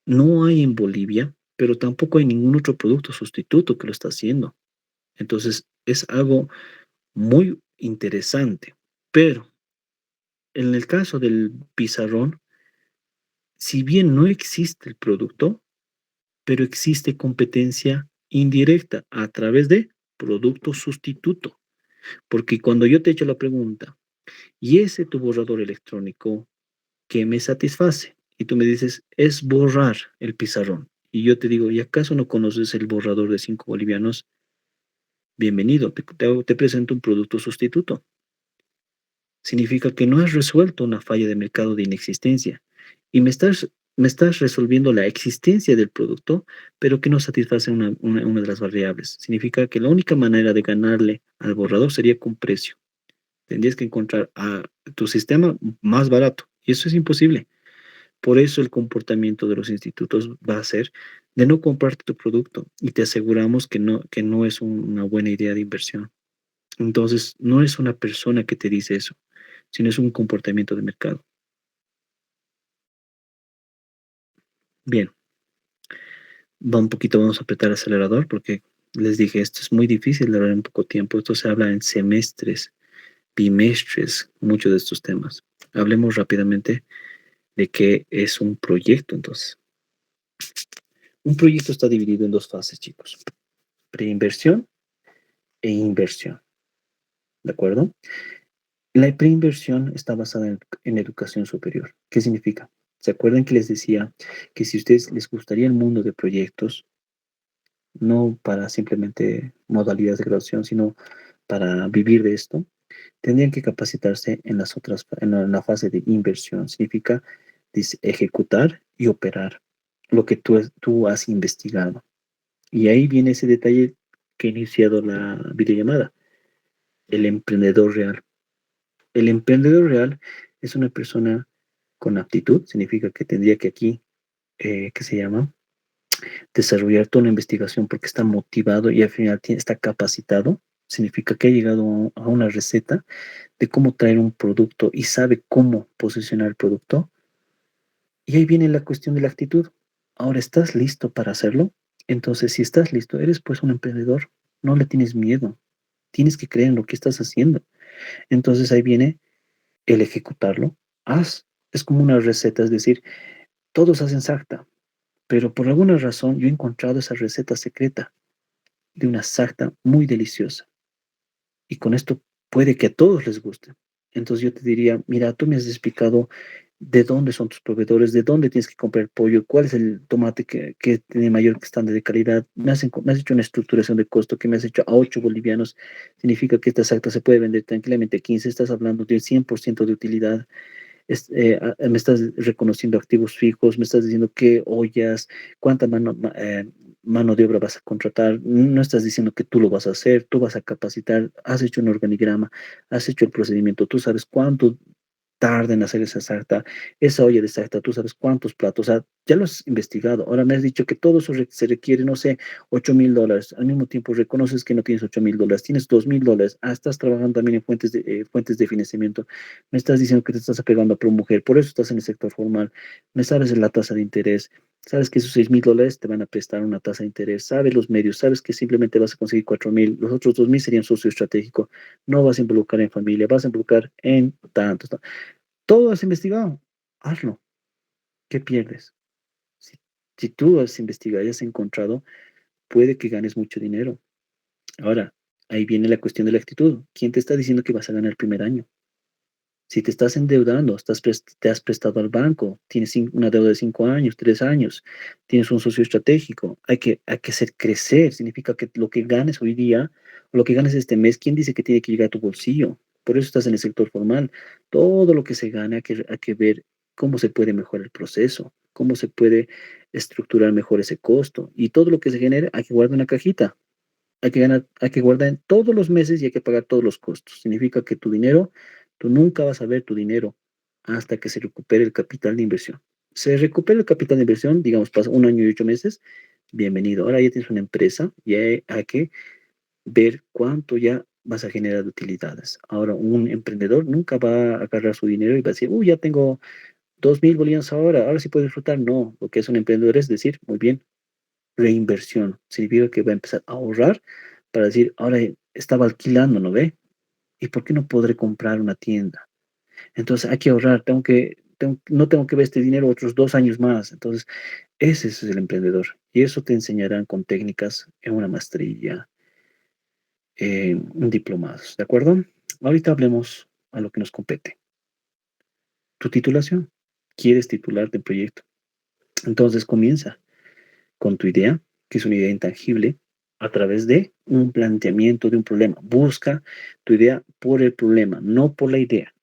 no hay en Bolivia, pero tampoco hay ningún otro producto sustituto que lo está haciendo. Entonces, es algo muy interesante. Pero en el caso del pizarrón, si bien no existe el producto, pero existe competencia indirecta a través de producto sustituto. Porque cuando yo te echo la pregunta, ¿y ese tu borrador electrónico que me satisface? Y tú me dices, es borrar el pizarrón. Y yo te digo, ¿y acaso no conoces el borrador de 5 bolivianos? Bienvenido, te presento un producto sustituto. Significa que no has resuelto una falla de mercado de inexistencia y me estás resolviendo la existencia del producto, pero que no satisface una de las variables. Significa que la única manera de ganarle al borrador sería con precio. Tendrías que encontrar a tu sistema más barato y eso es imposible. Por eso el comportamiento de los institutos va a ser de no comprarte tu producto y te aseguramos que no es una buena idea de inversión. Entonces, no es una persona que te dice eso, sino es un comportamiento de mercado. Bien, vamos a apretar el acelerador porque les dije, esto es muy difícil de hablar en poco tiempo. Esto se habla en semestres, bimestres, muchos de estos temas. Hablemos rápidamente de qué es un proyecto, entonces. Un proyecto está dividido en dos fases, chicos. Preinversión e inversión. ¿De acuerdo? La preinversión está basada en educación superior. ¿Qué significa? ¿Se acuerdan que les decía que si a ustedes les gustaría el mundo de proyectos, no para simplemente modalidades de graduación, sino para vivir de esto? Tendrían que capacitarse en las otras, en la fase de inversión. Significa ejecutar y operar lo que tú has investigado. Y ahí viene ese detalle que ha iniciado la videollamada, el emprendedor real. El emprendedor real es una persona con aptitud, significa que tendría que aquí, ¿qué se llama? Desarrollar toda una investigación porque está motivado y al final está capacitado. Significa que ha llegado a una receta de cómo traer un producto y sabe cómo posicionar el producto. Y ahí viene la cuestión de la actitud. Ahora, ¿estás listo para hacerlo? Entonces, si estás listo, eres pues un emprendedor. No le tienes miedo. Tienes que creer en lo que estás haciendo. Entonces ahí viene el ejecutarlo. Haz. Es como una receta, es decir, todos hacen sarta, pero por alguna razón yo he encontrado esa receta secreta de una sarta muy deliciosa. Y con esto puede que a todos les guste. Entonces yo te diría, mira, tú me has explicado de dónde son tus proveedores, de dónde tienes que comprar el pollo, cuál es el tomate que tiene mayor estándar de calidad. Me has hecho una estructuración de costo que me has hecho a 8 bolivianos. Significa que esta exacta se puede vender tranquilamente a 15. Estás hablando de 100% de utilidad. Me estás reconociendo activos fijos, me estás diciendo qué ollas, cuánta mano de obra vas a contratar, no estás diciendo que tú lo vas a hacer, tú vas a capacitar, has hecho un organigrama, has hecho el procedimiento, tú sabes cuánto tarda en hacer esa sarta, esa olla de sarta, tú sabes cuántos platos, o sea, ya lo has investigado. Ahora me has dicho que todo eso se requiere, no sé, $8,000. Al mismo tiempo reconoces que no tienes $8,000, tienes $2,000. Estás trabajando también en fuentes de financiamiento. Me estás diciendo que te estás apegando a pro mujer, por eso estás en el sector formal. Me sabes la tasa de interés. Sabes que esos $6,000 te van a prestar una tasa de interés. Sabes los medios. Sabes que simplemente vas a conseguir 4,000. Los otros 2,000 serían socio estratégico. No vas a involucrar en familia, vas a involucrar en tantos. Todo has investigado, hazlo. ¿Qué pierdes? Si, si tú has investigado y has encontrado, puede que ganes mucho dinero. Ahora, ahí viene la cuestión de la actitud. ¿Quién te está diciendo que vas a ganar el primer año? Si te estás endeudando, te has prestado al banco, tienes una deuda de 5 años, 3 años, tienes un socio estratégico, hay que hacer crecer. Significa que lo que ganes hoy día o lo que ganes este mes, ¿quién dice que tiene que llegar a tu bolsillo? Por eso estás en el sector formal. Todo lo que se gane hay que ver cómo se puede mejorar el proceso, cómo se puede estructurar mejor ese costo. Y todo lo que se genere hay que guardar en una cajita. Hay que guardar en todos los meses y hay que pagar todos los costos. Significa que tu dinero, tú nunca vas a ver tu dinero hasta que se recupere el capital de inversión. Se recupera el capital de inversión, digamos, pasa 1 año y 8 meses, bienvenido. Ahora ya tienes una empresa y hay que ver cuánto ya vas a generar de utilidades. Ahora, un emprendedor nunca va a agarrar su dinero y va a decir, ya tengo 2,000 bolivianos ahora sí puedo disfrutar. No, lo que es un emprendedor es decir, muy bien, reinversión. Significa que va a empezar a ahorrar para decir, ahora estaba alquilando, ¿no ve? ¿Y por qué no podré comprar una tienda? Entonces hay que ahorrar, no tengo que ver este dinero otros 2 años más. Entonces, ese es el emprendedor. Y eso te enseñarán con técnicas en una maestría, en diplomados, ¿de acuerdo? Ahorita hablemos a lo que nos compete. Tu titulación. ¿Quieres titularte en proyecto? Entonces comienza con tu idea, que es una idea intangible, a través de un planteamiento de un problema. Busca tu idea por el problema, no por la idea.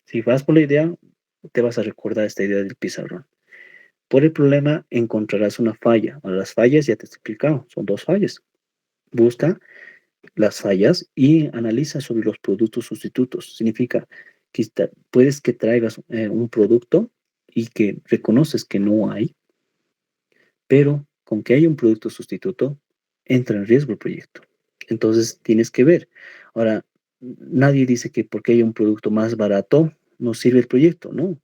Si vas por la idea, te vas a recordar esta idea del pizarrón. Por el problema encontrarás una falla. Ahora, las fallas ya te he explicado, son 2 fallas. Busca las fallas y analiza sobre los productos sustitutos. Significa que puedes que traigas un producto y que reconoces que no hay, pero con que haya un producto sustituto, entra en riesgo el proyecto. Entonces tienes que ver. Ahora, nadie dice que porque haya un producto más barato no sirve el proyecto, no.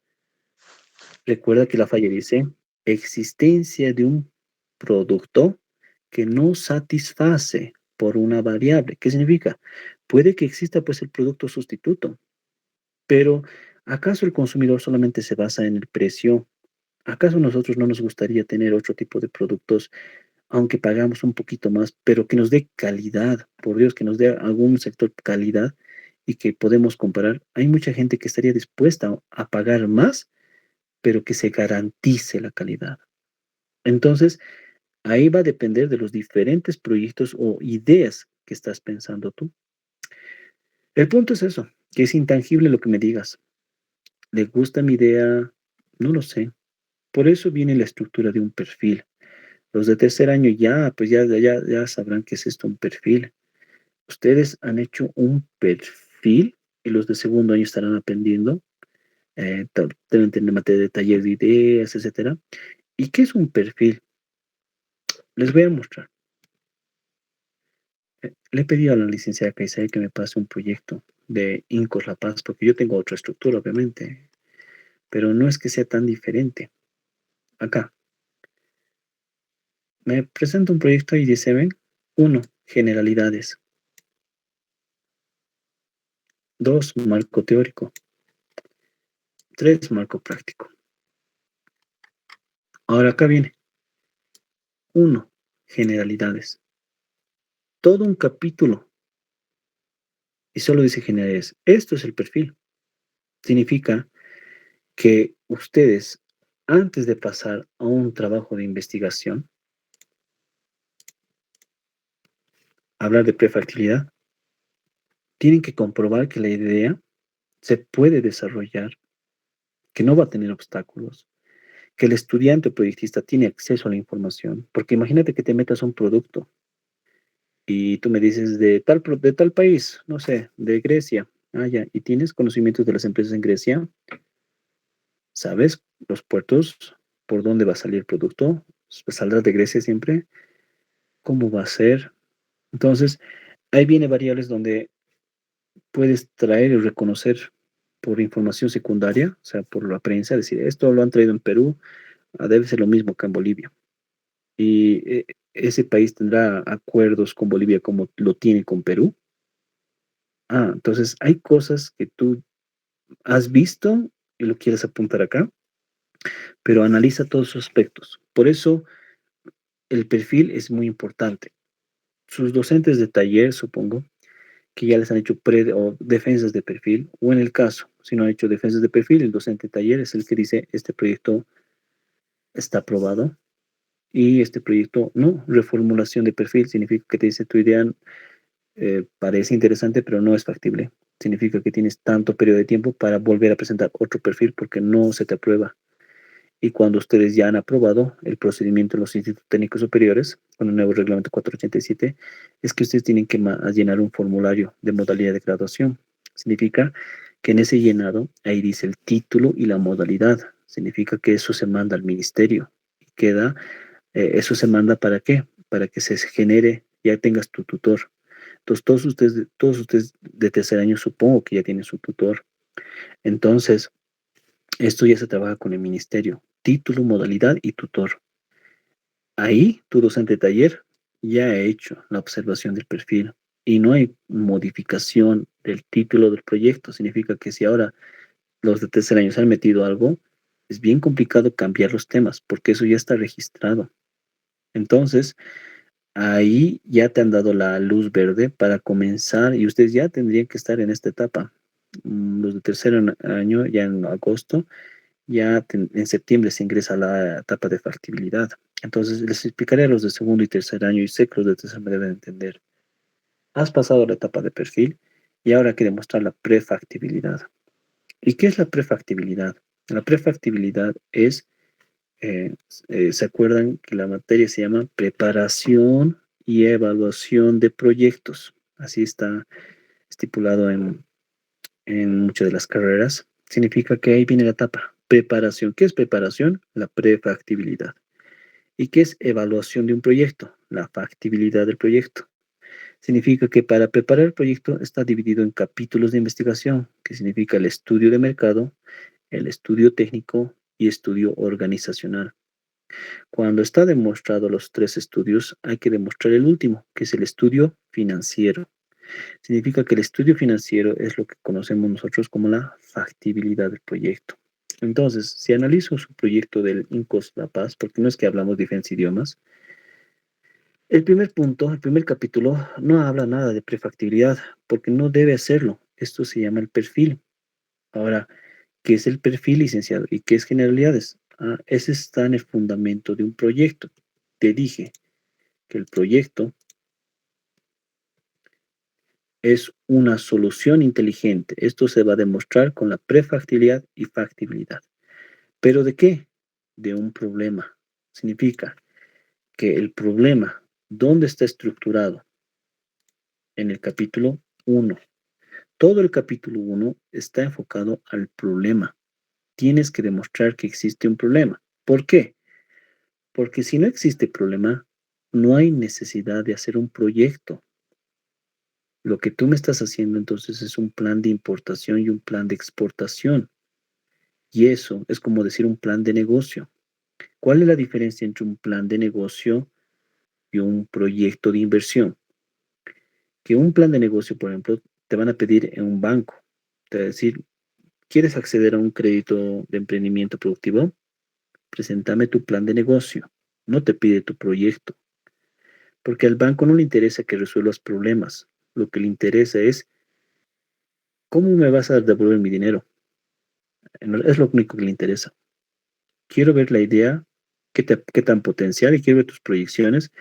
Recuerda que la falla dice existencia de un producto que no satisface por una variable. ¿Qué significa? Puede que exista pues el producto sustituto, pero ¿acaso el consumidor solamente se basa en el precio? ¿Acaso a nosotros no nos gustaría tener otro tipo de productos, aunque pagamos un poquito más, pero que nos dé calidad? Por Dios, que nos dé algún sector calidad y que podemos comparar. Hay mucha gente que estaría dispuesta a pagar más, pero que se garantice la calidad. Entonces, ahí va a depender de los diferentes proyectos o ideas que estás pensando tú. El punto es eso, que es intangible lo que me digas. ¿Le gusta mi idea? No lo sé. Por eso viene la estructura de un perfil. Los de tercer año ya, pues ya sabrán qué es esto, un perfil. Ustedes han hecho un perfil y los de segundo año estarán aprendiendo. Deben tener materia de taller de ideas, etcétera. ¿Y qué es un perfil? Les voy a mostrar. Le he pedido a la licenciada Caicedo que me pase un proyecto de Incos La Paz, porque yo tengo otra estructura, obviamente, pero no es que sea tan diferente. Acá, me presenta un proyecto y dice, ven, 1, generalidades. 2, marco teórico. 3, marco práctico. Ahora acá viene, 1, generalidades. Todo un capítulo y solo dice generalidades. Esto es el perfil. Significa que ustedes, antes de pasar a un trabajo de investigación, hablar de prefactibilidad, tienen que comprobar que la idea se puede desarrollar, que no va a tener obstáculos, que el estudiante o proyectista tiene acceso a la información, porque imagínate que te metas a un producto y tú me dices de tal país, no sé, de Grecia, ya, y tienes conocimientos de las empresas en Grecia, sabes los puertos, por dónde va a salir el producto, saldrá de Grecia siempre, cómo va a ser. Entonces, ahí viene variables donde puedes traer y reconocer por información secundaria, o sea, por la prensa, decir, esto lo han traído en Perú, debe ser lo mismo que en Bolivia. Y ese país tendrá acuerdos con Bolivia como lo tiene con Perú. Entonces hay cosas que tú has visto y lo quieres apuntar acá, pero analiza todos sus aspectos. Por eso el perfil es muy importante. Sus docentes de taller, supongo, que ya les han hecho o defensas de perfil, o en el caso, si no han hecho defensas de perfil, el docente de taller es el que dice, este proyecto está aprobado y este proyecto no, reformulación de perfil, significa que te dice tu idea parece interesante, pero no es factible. Significa que tienes tanto periodo de tiempo para volver a presentar otro perfil porque no se te aprueba. Y cuando ustedes ya han aprobado el procedimiento en los institutos técnicos superiores, con el nuevo reglamento 487, es que ustedes tienen que llenar un formulario de modalidad de graduación. Significa que en ese llenado, ahí dice el título y la modalidad. Significa que eso se manda al ministerio. Y queda, eso se manda ¿para qué? Para que se genere, ya tengas tu tutor. Entonces, todos ustedes de tercer año supongo que ya tienen su tutor. Entonces, esto ya se trabaja con el ministerio. Título, modalidad y tutor. Ahí, tu docente de taller ya ha hecho la observación del perfil y no hay modificación del título del proyecto. Significa que si ahora los de tercer año se han metido algo, es bien complicado cambiar los temas porque eso ya está registrado. Entonces, ahí ya te han dado la luz verde para comenzar y ustedes ya tendrían que estar en esta etapa. Los de tercer año, ya en agosto, en septiembre se ingresa a la etapa de factibilidad. Entonces les explicaré a los de segundo y tercer año y sé que los de tercer me deben entender. Has pasado la etapa de perfil y ahora hay que demostrar la prefactibilidad. ¿Y qué es la prefactibilidad? La prefactibilidad es ¿se acuerdan que la materia se llama preparación y evaluación de proyectos? Así está estipulado en muchas de las carreras. Significa que ahí viene la etapa. Preparación. ¿Qué es preparación? La prefactibilidad. ¿Y qué es evaluación de un proyecto? La factibilidad del proyecto. Significa que para preparar el proyecto está dividido en capítulos de investigación, que significa el estudio de mercado, el estudio técnico y estudio organizacional. Cuando está demostrado los tres estudios, hay que demostrar el último, que es el estudio financiero. Significa que el estudio financiero es lo que conocemos nosotros como la factibilidad del proyecto. Entonces, si analizo su proyecto del INCOS La Paz, porque no es que hablamos diferentes idiomas, el primer punto, el primer capítulo, no habla nada de prefactibilidad, porque no debe hacerlo. Esto se llama el perfil. Ahora, ¿qué es el perfil, licenciado? ¿Y qué es generalidades? Ese está en el fundamento de un proyecto. Te dije que el proyecto es una solución inteligente. Esto se va a demostrar con la prefactibilidad y factibilidad. ¿Pero de qué? De un problema. Significa que el problema, ¿dónde está estructurado? En el capítulo 1. Todo el capítulo 1 está enfocado al problema. Tienes que demostrar que existe un problema. ¿Por qué? Porque si no existe problema, no hay necesidad de hacer un proyecto. Lo que tú me estás haciendo entonces es un plan de importación y un plan de exportación. Y eso es como decir un plan de negocio. ¿Cuál es la diferencia entre un plan de negocio y un proyecto de inversión? Que un plan de negocio, por ejemplo, te van a pedir en un banco. Te va a decir, ¿quieres acceder a un crédito de emprendimiento productivo? Preséntame tu plan de negocio. No te pide tu proyecto. Porque al banco no le interesa que resuelvas problemas. Lo que le interesa es, ¿cómo me vas a devolver mi dinero? Es lo único que le interesa. Quiero ver la idea, qué tan potencial y quiero ver tus proyecciones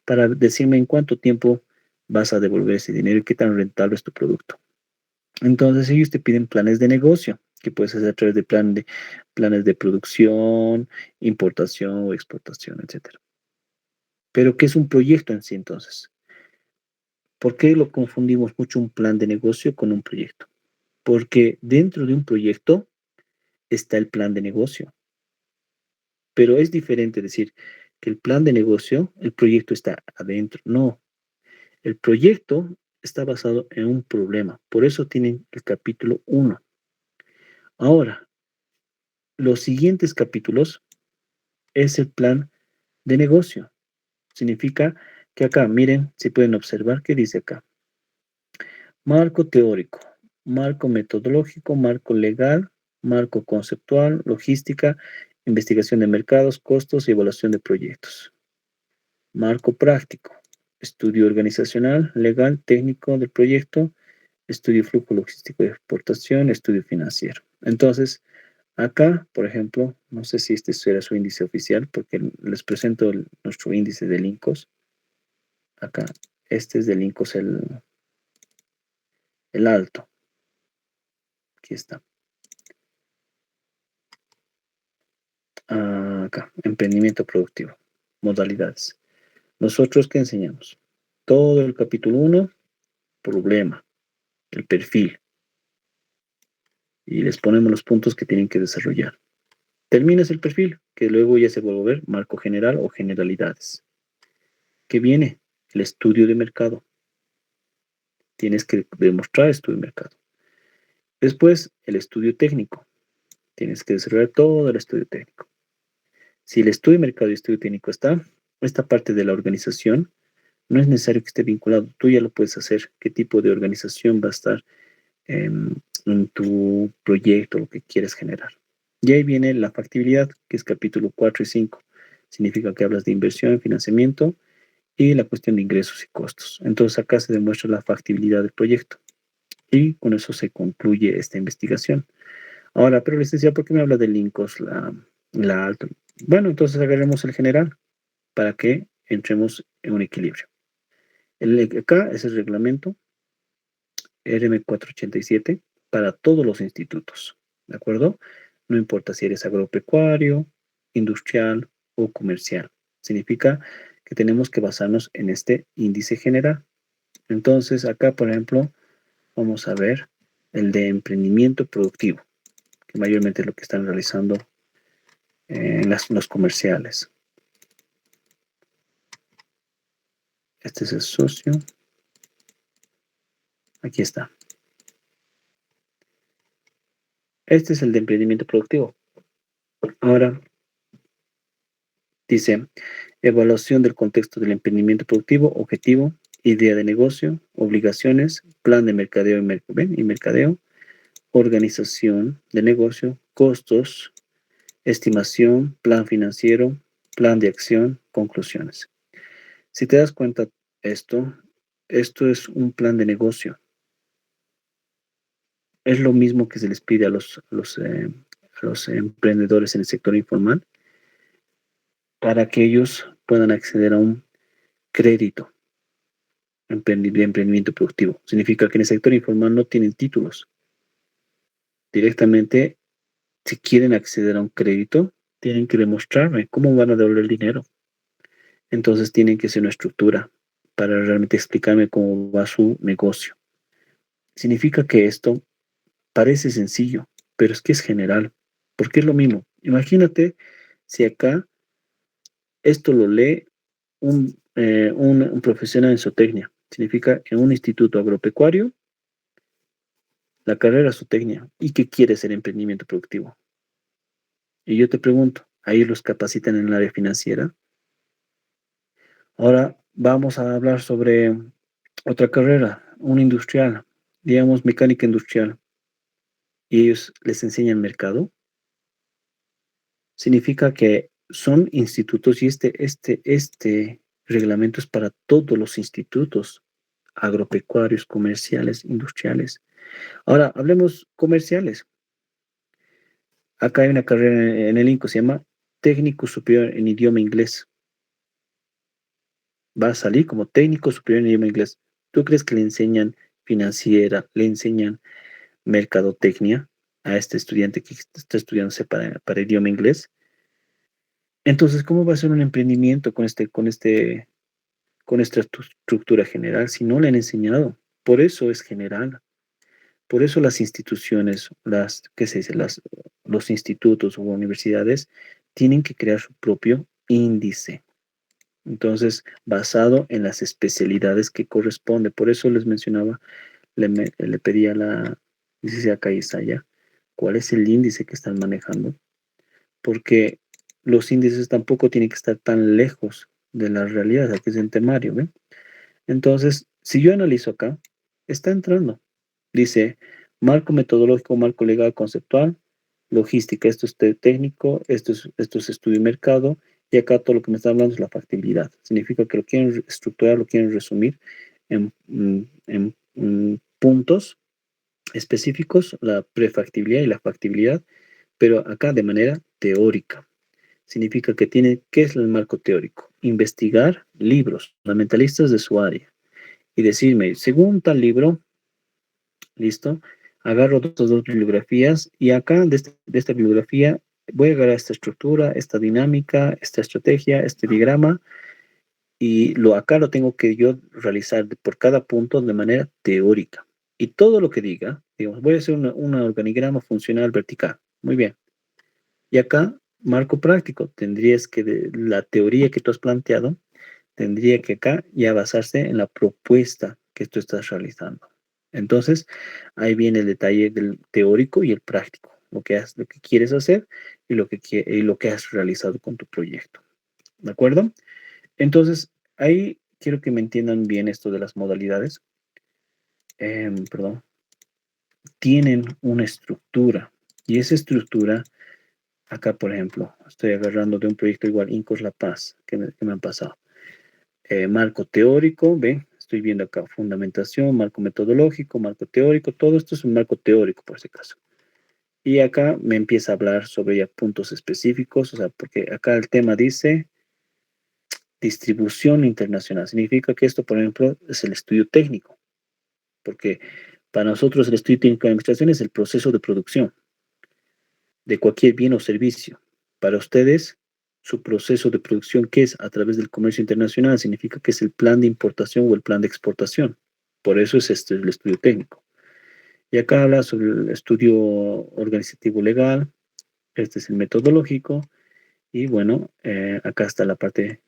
para decirme en cuánto tiempo vas a devolver ese dinero y qué tan rentable es tu producto. Entonces ellos te piden planes de negocio, que puedes hacer a través de planes de producción, importación o exportación, etcétera. Pero ¿qué es un proyecto en sí entonces? ¿Por qué lo confundimos mucho un plan de negocio con un proyecto? Porque dentro de un proyecto está el plan de negocio, pero es diferente decir que el plan de negocio, el proyecto está adentro. No, el proyecto está basado en un problema, por eso tienen el capítulo 1. Ahora, los siguientes capítulos es el plan de negocio. Significa que acá, miren, si pueden observar qué dice acá. Marco teórico, marco metodológico, marco legal, marco conceptual, logística, investigación de mercados, costos y evaluación de proyectos. Marco práctico, estudio organizacional, legal, técnico del proyecto, estudio flujo logístico de exportación, estudio financiero. Entonces, acá, por ejemplo, no sé si este será su índice oficial, porque les presento nuestro índice de Lincos. Acá, este es de Lincos el alto. Aquí está. Acá, emprendimiento productivo, modalidades. Nosotros, ¿qué enseñamos? Todo el capítulo 1, problema, el perfil. Y les ponemos los puntos que tienen que desarrollar. Terminas el perfil, que luego ya se vuelve a ver marco general o generalidades. ¿Qué viene? El estudio de mercado. Tienes que demostrar estudio de mercado. Después, el estudio técnico. Tienes que desarrollar todo el estudio técnico. Si el estudio de mercado y estudio técnico está, esta parte de la organización no es necesario que esté vinculado. Tú ya lo puedes hacer. ¿Qué tipo de organización va a estar en tu proyecto, lo que quieres generar? Y ahí viene la factibilidad, que es capítulo 4 y 5. Significa que hablas de inversión, financiamiento y la cuestión de ingresos y costos. Entonces acá se demuestra la factibilidad del proyecto. Y con eso se concluye esta investigación. Ahora, pero les decía, ¿por qué me habla de Lincos, la alta? Bueno, entonces agarremos el general para que entremos en un equilibrio. Acá es el reglamento RM487 para todos los institutos, ¿de acuerdo? No importa si eres agropecuario, industrial o comercial. Significa que tenemos que basarnos en este índice general. Entonces, acá, por ejemplo, vamos a ver el de emprendimiento productivo, que mayormente es lo que están realizando en los comerciales. Este es el socio. Aquí está. Este es el de emprendimiento productivo. Ahora, dice, evaluación del contexto del emprendimiento productivo, objetivo, idea de negocio, obligaciones, plan de mercadeo y mercadeo, organización de negocio, costos, estimación, plan financiero, plan de acción, conclusiones. Si te das cuenta, esto es un plan de negocio. Es lo mismo que se les pide a los emprendedores en el sector informal para que ellos puedan acceder a un crédito. de emprendimiento productivo. Significa que en el sector informal no tienen títulos. Directamente, si quieren acceder a un crédito, tienen que demostrarme cómo van a devolver el dinero. Entonces tienen que ser una estructura para realmente explicarme cómo va su negocio. Significa que esto parece sencillo, pero es que es general, porque es lo mismo. Imagínate si acá esto lo lee un profesional en zootecnia. Significa en un instituto agropecuario, la carrera zootecnia. ¿Y qué quiere ser emprendimiento productivo? Y yo te pregunto, ¿ahí los capacitan en el área financiera? Ahora vamos a hablar sobre otra carrera, un industrial, digamos mecánica industrial, y ellos les enseñan mercado. Significa que son institutos y este reglamento es para todos los institutos agropecuarios, comerciales, industriales. Ahora, hablemos comerciales. Acá hay una carrera en el INCO, se llama Técnico Superior en Idioma Inglés. Va a salir como técnico superior en idioma inglés. ¿Tú crees que le enseñan financiera, le enseñan mercadotecnia a este estudiante que está estudiándose para idioma inglés? Entonces, ¿cómo va a ser un emprendimiento con esta estructura general si no le han enseñado? Por eso es general. Por eso las instituciones, ¿qué se dice? Los institutos o universidades tienen que crear su propio índice. Entonces, basado en las especialidades que corresponde. Por eso les mencionaba, le pedí a la licenciada Cayesaya cuál es el índice que están manejando, porque los índices tampoco tienen que estar tan lejos de la realidad, aquí es en temario, ¿ven? Entonces, si yo analizo acá, está entrando. Dice, marco metodológico, marco legal conceptual, logística, esto es técnico, esto es estudio de mercado, y acá todo lo que me está hablando es la factibilidad. Significa que lo quieren estructurar, lo quieren resumir en puntos específicos, la prefactibilidad y la factibilidad, pero acá de manera teórica. Significa que ¿qué es el marco teórico? Investigar libros fundamentalistas de su área y decirme, según tal libro, listo, agarro estas dos bibliografías y acá de esta bibliografía voy a agarrar esta estructura, esta dinámica, esta estrategia, este diagrama y acá lo tengo que yo realizar por cada punto de manera teórica. Y todo lo que diga, digamos, voy a hacer un organigrama funcional vertical. Muy bien. Y acá, marco práctico, tendrías que, la teoría que tú has planteado, tendría que acá ya basarse en la propuesta que tú estás realizando. Entonces, ahí viene el detalle del teórico y el práctico, lo que quieres hacer y lo que has realizado con tu proyecto. ¿De acuerdo? Entonces, ahí quiero que me entiendan bien esto de las modalidades. Perdón. Tienen una estructura y esa estructura, acá por ejemplo, estoy agarrando de un proyecto igual, Incos La Paz, que me han pasado. Marco teórico, ¿ven? Estoy viendo acá fundamentación, marco metodológico, marco teórico, todo esto es un marco teórico por ese caso. Y acá me empieza a hablar sobre ya puntos específicos, o sea, porque acá el tema dice distribución internacional. Significa que esto, por ejemplo, es el estudio técnico, porque para nosotros el estudio técnico de administración es el proceso de producción de cualquier bien o servicio. Para ustedes, su proceso de producción, que es a través del comercio internacional, significa que es el plan de importación o el plan de exportación. Por eso es este el estudio técnico. Y acá habla sobre el estudio organizativo legal, este es el metodológico, y bueno, acá está la parte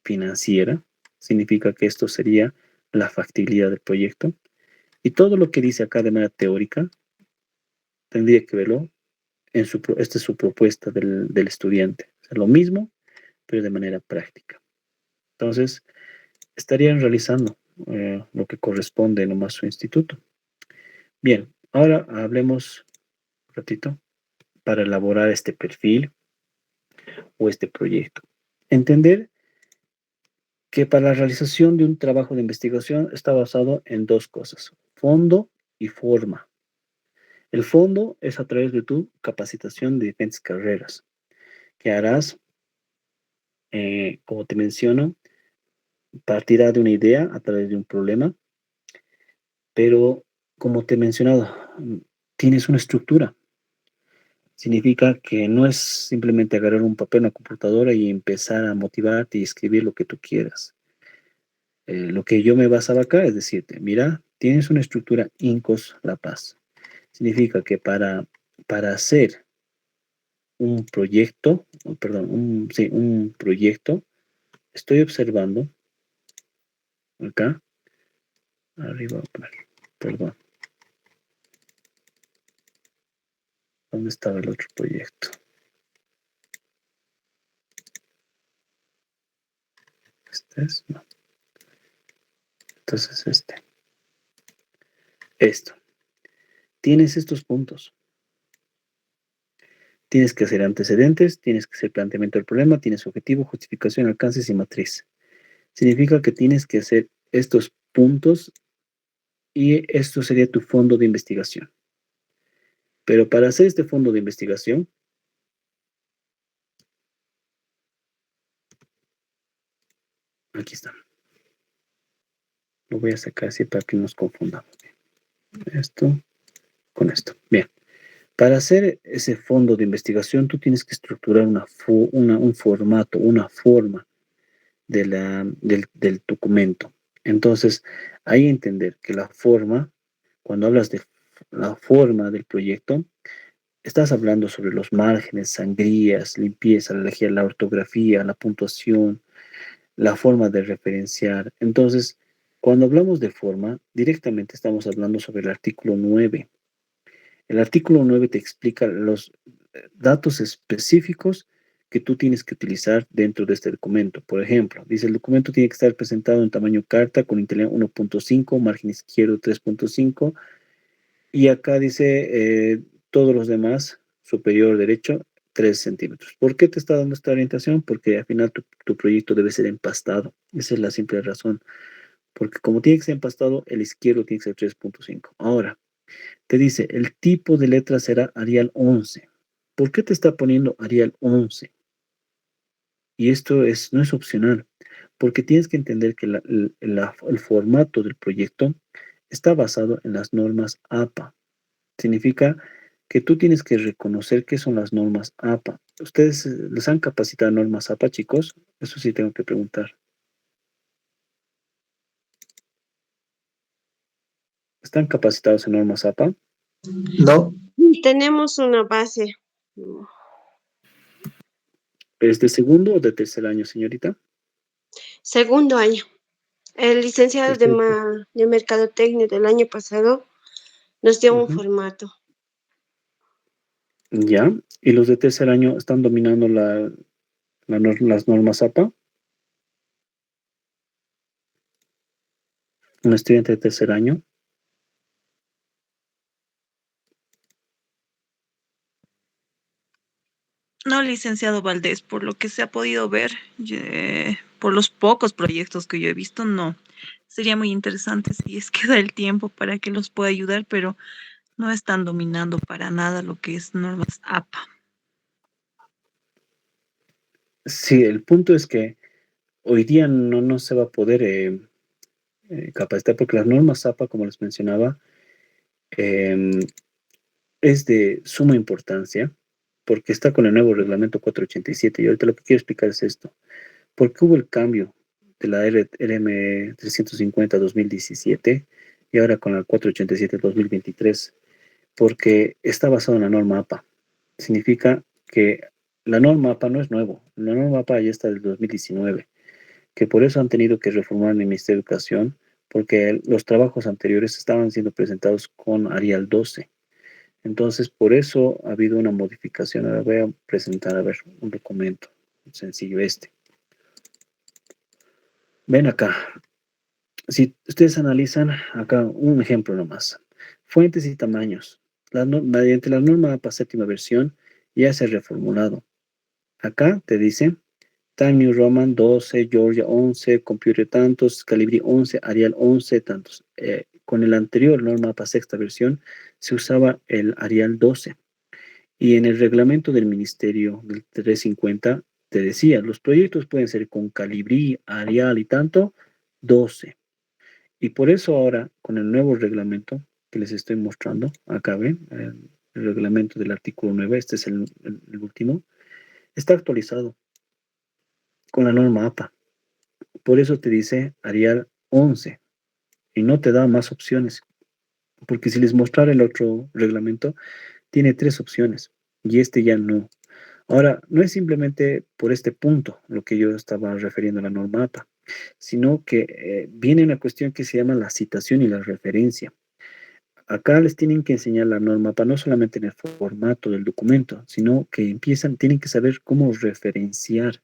financiera, significa que esto sería la factibilidad del proyecto. Y todo lo que dice acá de manera teórica, tendría que verlo esta es su propuesta del estudiante. O sea, lo mismo, pero de manera práctica. Entonces, estarían realizando lo que corresponde nomás a su instituto. Bien, ahora hablemos un ratito para elaborar este perfil o este proyecto. Entender que para la realización de un trabajo de investigación está basado en dos cosas, fondo y forma. El fondo es a través de tu capacitación de diferentes carreras que harás, como te menciono, partirá de una idea a través de un problema, pero como te he mencionado, tienes una estructura. Significa que no es simplemente agarrar un papel, una computadora y empezar a motivarte y escribir lo que tú quieras. Lo que yo me basaba acá es decirte, mira, tienes una estructura INCOS La Paz. Significa que para hacer un proyecto, perdón, sí, un proyecto, estoy observando acá, arriba, perdón, ¿dónde estaba el otro proyecto? Este es, no. Entonces esto. Tienes estos puntos. Tienes que hacer antecedentes, tienes que hacer planteamiento del problema, tienes objetivo, justificación, alcances y matriz. Significa que tienes que hacer estos puntos y esto sería tu fondo de investigación. Pero para hacer este fondo de investigación, aquí está. Lo voy a sacar así para que no nos confundamos. Esto con esto. Bien. Para hacer ese fondo de investigación, tú tienes que estructurar un formato, una forma del documento. Entonces, hay que entender que la forma, cuando hablas de la forma del proyecto, estás hablando sobre los márgenes, sangrías, limpieza, la ortografía, la puntuación, la forma de referenciar. Entonces, cuando hablamos de forma, directamente estamos hablando sobre el artículo 9. El artículo 9 te explica los datos específicos que tú tienes que utilizar dentro de este documento. Por ejemplo, dice el documento tiene que estar presentado en tamaño carta con integral 1.5, margen izquierdo 3.5 y acá dice todos los demás, superior derecho, 3 centímetros. ¿Por qué te está dando esta orientación? Porque al final tu proyecto debe ser empastado. Esa es la simple razón. Porque como tiene que ser empastado, el izquierdo tiene que ser 3.5. Ahora, te dice, el tipo de letra será Arial 11. ¿Por qué te está poniendo Arial 11? Y esto no es opcional, porque tienes que entender que el formato del proyecto está basado en las normas APA. Significa que tú tienes que reconocer qué son las normas APA. ¿Ustedes les han capacitado en normas APA, chicos? Eso sí tengo que preguntar. ¿Están capacitados en normas APA? No, Tenemos una base. ¿Es de segundo o de tercer año, señorita? Segundo año. El licenciado Perfecto. de Mercadotecnia del año pasado nos dio un Ujú. formato. Ya. ¿Y los de tercer año están dominando las normas APA? ¿Un estudiante de tercer año? No, licenciado Valdés, por lo que se ha podido ver, por los pocos proyectos que yo he visto, no. Sería muy interesante si es que da el tiempo para que los pueda ayudar, pero no están dominando para nada lo que es normas APA. Sí, el punto es que hoy día no se va a poder capacitar porque las normas APA, como les mencionaba, em, es de suma importancia porque está con el nuevo reglamento 487 y ahorita lo que quiero explicar es esto. ¿Por qué hubo el cambio de la RM 350 2017 y ahora con la 487 2023? Porque está basado en la norma APA. Significa que la norma APA no es nuevo, la norma APA ya está del 2019, que por eso han tenido que reformar el Ministerio de Educación, porque los trabajos anteriores estaban siendo presentados con Arial 12. Entonces, por eso ha habido una modificación. Ahora voy a presentar, a ver, un documento sencillo este. Ven acá. Si ustedes analizan acá un ejemplo nomás. Fuentes y tamaños. Mediante la norma APA séptima versión ya se ha reformulado. Acá te dice Time New Roman 12, Georgia 11, Computer tantos, Calibri 11, Arial 11 tantos. Con el anterior norma APA sexta versión se usaba el Arial 12. Y en el reglamento del Ministerio del 350 te decía, los proyectos pueden ser con Calibri, Arial y tanto, 12. Y por eso ahora, con el nuevo reglamento que les estoy mostrando, acá ven, el reglamento del artículo 9, este es el último, está actualizado con la norma APA. Por eso te dice Arial 11 y no te da más opciones. Porque si les mostrara el otro reglamento, tiene 3 opciones y este ya no. Ahora, no es simplemente por este punto lo que yo estaba refiriendo a la norma APA, sino que viene una cuestión que se llama la citación y la referencia. Acá les tienen que enseñar la norma APA no solamente en el formato del documento, sino que tienen que saber cómo referenciar.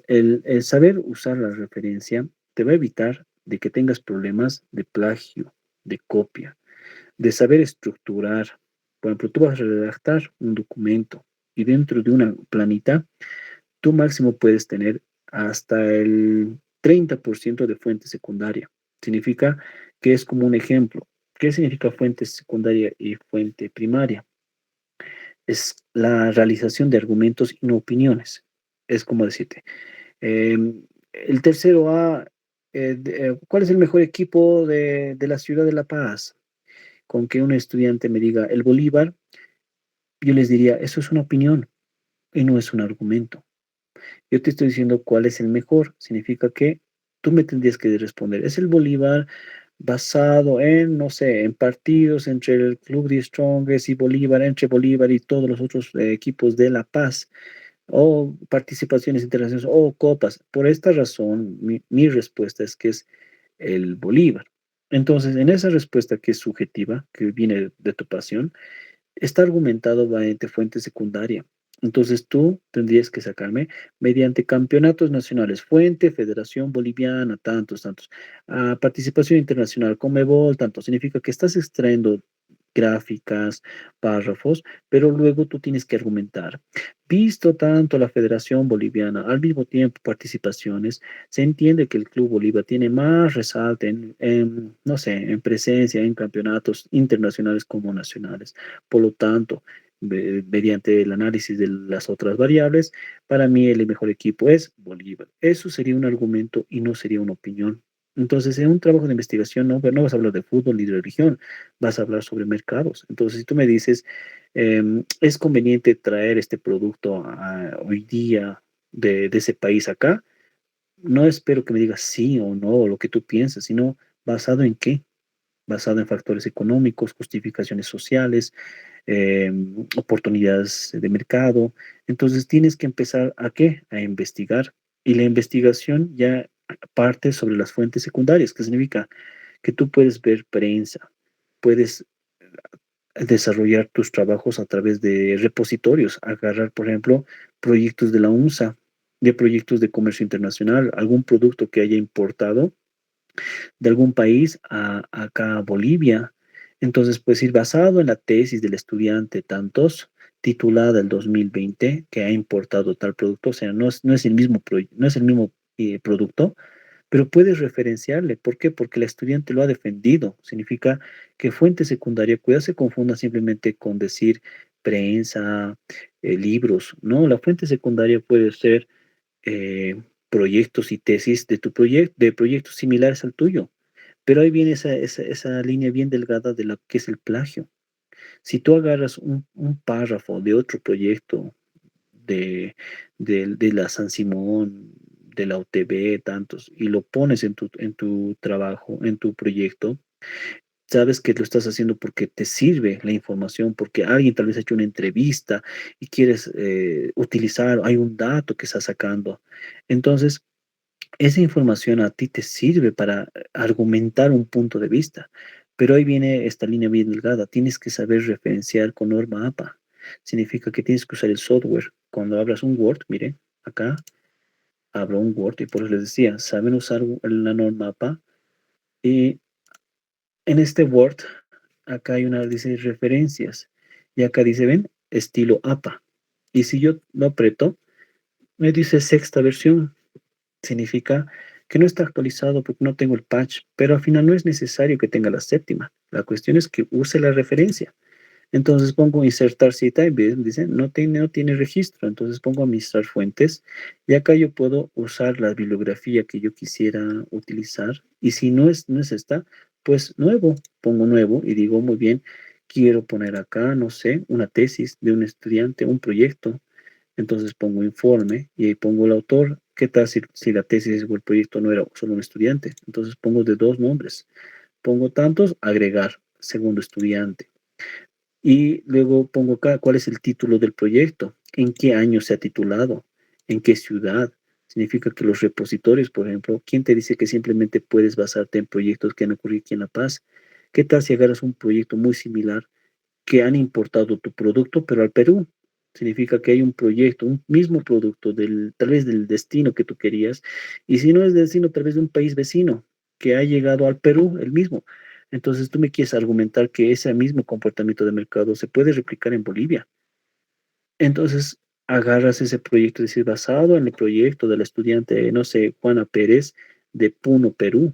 El saber usar la referencia te va a evitar de que tengas problemas de plagio, de copia, de saber estructurar. Por ejemplo, tú vas a redactar un documento y dentro de una planita, tú máximo puedes tener hasta el 30% de fuente secundaria. Significa que es como un ejemplo. ¿Qué significa fuente secundaria y fuente primaria? Es la realización de argumentos y no opiniones. Es como decirte, el tercero A, ¿cuál es el mejor equipo de la ciudad de La Paz? Con que un estudiante me diga el Bolívar, yo les diría, eso es una opinión y no es un argumento. Yo te estoy diciendo cuál es el mejor. Significa que tú me tendrías que responder, es el Bolívar basado en, no sé, en partidos entre el Club de Strongest y Bolívar, entre Bolívar y todos los otros equipos de La Paz, o participaciones internacionales, o copas. Por esta razón, mi respuesta es que es el Bolívar. Entonces, en esa respuesta que es subjetiva, que viene de tu pasión, está argumentado mediante fuente secundaria. Entonces tú tendrías que sacarme mediante campeonatos nacionales, fuente, Federación Boliviana, tantos, tantos. Participación internacional, Comebol, tanto. Significa que estás extrayendo gráficas, párrafos, pero luego tú tienes que argumentar. Visto tanto la Federación Boliviana, al mismo tiempo participaciones, se entiende que el Club Bolívar tiene más resalte no sé, en presencia en campeonatos internacionales como nacionales. Por lo tanto, mediante el análisis de las otras variables, para mí el mejor equipo es Bolívar. Eso sería un argumento y no sería una opinión. Entonces, en un trabajo de investigación no vas a hablar de fútbol ni de religión, vas a hablar sobre mercados. Entonces, si tú me dices, es conveniente traer este producto hoy día de ese país acá, no espero que me digas sí o no, o lo que tú piensas, sino basado en qué, basado en factores económicos, justificaciones sociales, oportunidades de mercado. Entonces tienes que empezar a qué? A investigar. Y la investigación ya parte sobre las fuentes secundarias, que significa que tú puedes ver prensa, puedes desarrollar tus trabajos a través de repositorios, agarrar, por ejemplo, proyectos de la UNSA, de proyectos de comercio internacional, algún producto que haya importado de algún país acá a Bolivia. Entonces, pues ir basado en la tesis del estudiante tantos, titulada el 2020, que ha importado tal producto, o sea, no es el mismo, no es el mismo producto, pero puedes referenciarle. ¿Por qué? Porque el estudiante lo ha defendido. Significa que fuente secundaria, cuidado se confunda simplemente con decir prensa, libros. No, la fuente secundaria puede ser proyectos y tesis de tu proyecto, de proyectos similares al tuyo. Pero ahí viene esa línea bien delgada de lo que es el plagio. Si tú agarras un párrafo de otro proyecto, de la San Simón, de la UTB, tantos, y lo pones en tu trabajo, en tu proyecto, sabes que lo estás haciendo porque te sirve la información, porque alguien tal vez ha hecho una entrevista y quieres utilizar, hay un dato que está sacando. Entonces, esa información a ti te sirve para argumentar un punto de vista, pero ahí viene esta línea bien delgada. Tienes que saber referenciar con norma APA. Significa que tienes que usar el software. Cuando hablas un Word, mire, acá hablo un Word y por eso les decía, saben usar la norma APA. Y en este Word, acá hay una, dice referencias. Y acá dice, ven, estilo APA. Y si yo lo aprieto, me dice sexta versión. Significa que no está actualizado porque no tengo el patch, pero al final no es necesario que tenga la séptima. La cuestión es que use la referencia. Entonces pongo insertar cita y dice no tiene registro. Entonces pongo administrar fuentes y acá yo puedo usar la bibliografía que yo quisiera utilizar. Y si no es esta, pues nuevo, pongo nuevo y digo muy bien, quiero poner acá, no sé, una tesis de un estudiante, un proyecto. Entonces pongo informe y ahí pongo el autor. ¿Qué tal si la tesis o el proyecto no era solo un estudiante? Entonces pongo de dos nombres. Pongo tantos, agregar, segundo estudiante. Y luego pongo acá cuál es el título del proyecto, en qué año se ha titulado, en qué ciudad. Significa que los repositorios, por ejemplo, ¿quién te dice que simplemente puedes basarte en proyectos que han ocurrido aquí en La Paz? ¿Qué tal si agarras un proyecto muy similar que han importado tu producto, pero al Perú? Significa que hay un proyecto, un mismo producto, tal vez del destino que tú querías, y si no es destino, tal vez de un país vecino que ha llegado al Perú, el mismo. Entonces tú me quieres argumentar que ese mismo comportamiento de mercado se puede replicar en Bolivia. Entonces agarras ese proyecto, es decir, basado en el proyecto de la estudiante, no sé, Juana Pérez de Puno, Perú.